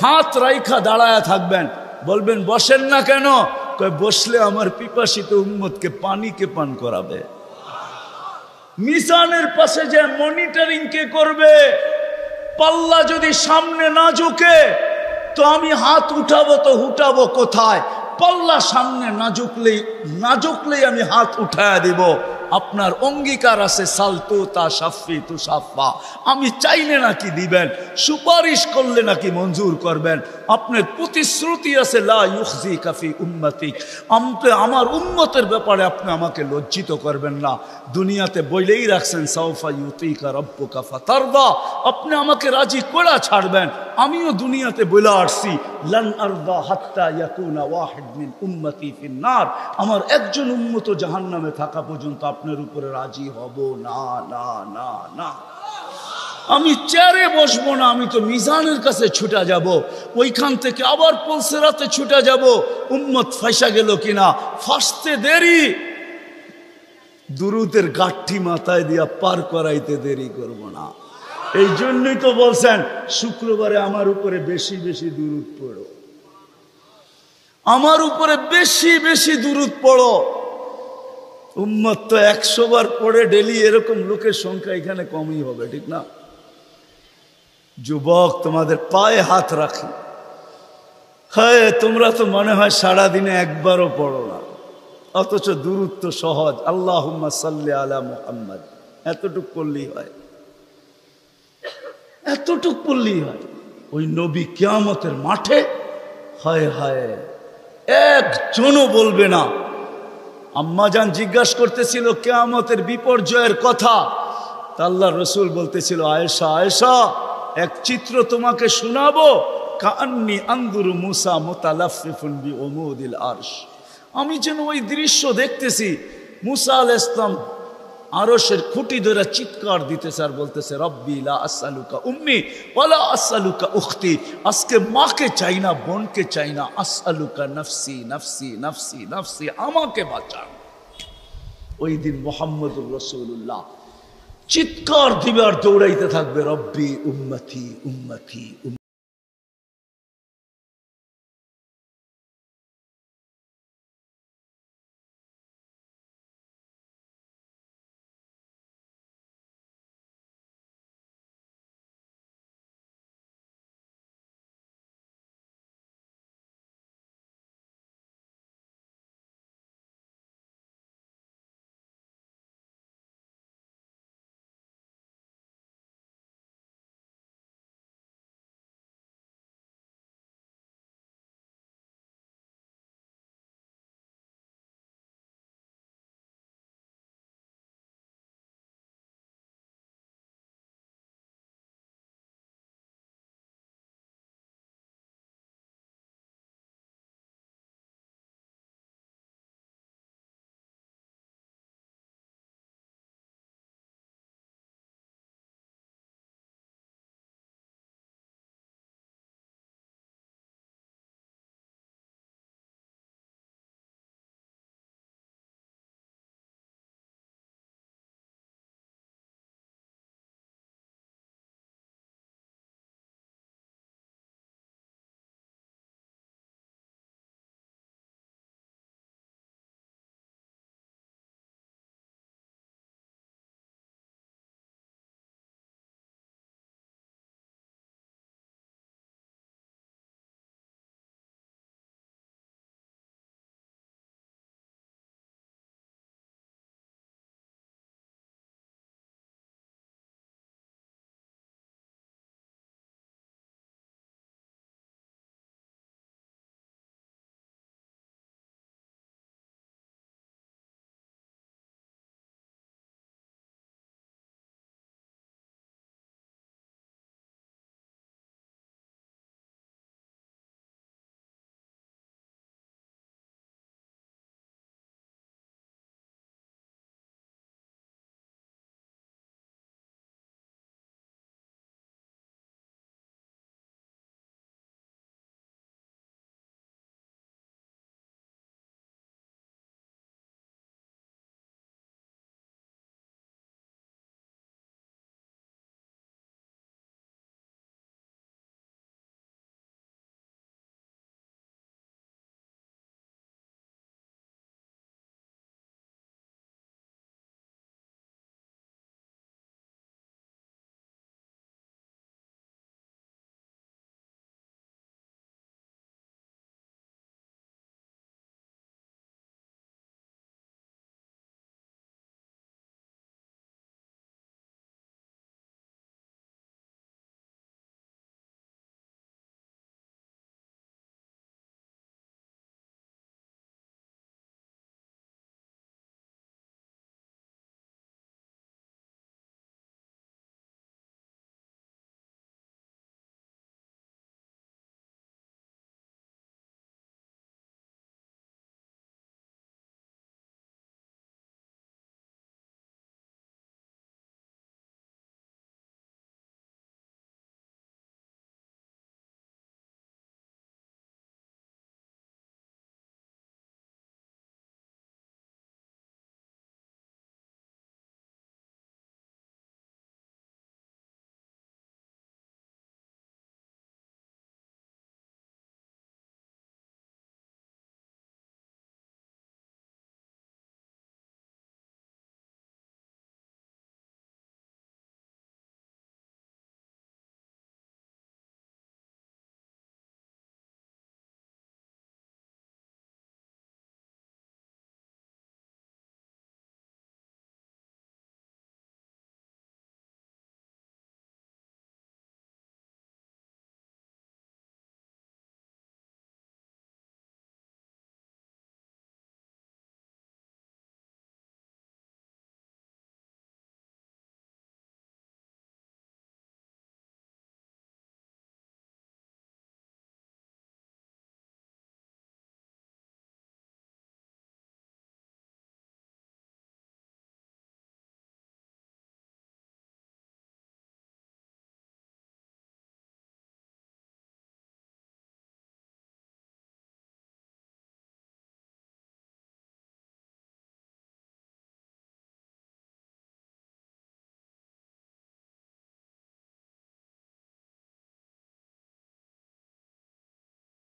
হাত রাইখা দাঁড়ায়া থাকবেন, বলবেন বসেন না কেন? বসলে আমার পিপাসিত উম্মতকে পানি কে পান করাবে। মিজানের পাশে যে মনিটরিং কে করবে? পাল্লা যদি সামনে না ঝুঁকে তো আমি হাত উঠাবো, তো উঠাবো কোথায়? পাল্লা সামনে না ঝুঁকলেই আমি হাত উঠায়া দিব। আপনার অঙ্গীকার আছে, সালতু তা সাফি তু সাফা, আমি চাইলে নাকি দিবেন, সুপারিশ করলে নাকি মঞ্জুর করবেন। আপনার প্রতিশ্রুতি আছে, লা ইউখজিকা ফি উম্মতিক, আমার উম্মতের ব্যাপারে আপনি আমাকে লজ্জিত করবেন না। দুনিয়াতে বইলেই রাখছেন, সাউফা ইউতিকা রাব্বুকা ফাতারদা, আপনি আমাকে রাজি করে ছাড়বেন। আমিও দুনিয়াতে বলে আসছি, লান আরদা হাত্তা ইয়াকুনা ওয়াহিদ মিন উম্মতি ফিন নার, আমার একজন উম্মত জাহান্নামে থাকা পর্যন্ত আপনার উপরে রাজি হব না, না, না, না। আমি চেয়ারে বসবো না, আমি তো মিজানের কাছে ছুটা যাব, ওইখান থেকে আবার পুলসেরাতে ছুটা যাব, উম্মত ফাঁসা গেল কিনা, ফাঁসতে দেরি, দুরূদের গাঠি মাথায় দিয়া পার করাইতে দেরি করব না। এই জন্যই তো বলছেন শুক্রবারে আমার উপরে বেশি বেশি দুরূদ পড়ো, আমার উপরে বেশি বেশি দুরূদ পড়ো। উম্মত তো 100 বার পড়ে ডেলি, এরকম লোকের সংখ্যা এখানে কমই হবে, ঠিক না? যুবক, তোমাদের পায়ে হাত রাখি, হ্যাঁ তোমরা তো মনে হয় সারাদিনে একবারও পড়ো না, অথচ দুরূদ তো সহজ। আল্লাহুম্মা সাল্লি আলা মুহাম্মদ, এতটুক পড়লেই হয়, এতটুক পড়লেই হয়। ওই নবী কিয়ামতের মাঠে, হায় হায়, একজনও বলবে না। আম্মাজান জিজ্ঞাসা করতেছিল কিয়ামতের বিপর্যয়ের কথা, তা আল্লাহ রসুল বলতেছিল, আয়েশা আয়েশা, এক চিত্র তোমাকে শোনাবো, কান্নি আনদুরু মুসা মুতালাফফিফুন বিউমুদিল আরশ, আমি যেন ওই দৃশ্য দেখতেছি। মুসা আলাইহিস সালাম আরশের খুঁটি ধরে চিৎকার দিতেছে আর বলতেছে, রব্বি লা আসআলুকা উম্মি ওয়ালা আসআলুকা উখতি, আজকে মাকে চাই না, বোনকে চাই না, আসআলুকা নফসি নফসি নফসি নফসি, আমাকে বাঁচান। ওই দিন মুহাম্মদুর রাসূলুল্লাহ চিৎকার দিবে আর দৌড়াইতে থাকবে, রব্বি উম্মতি উম্মতি।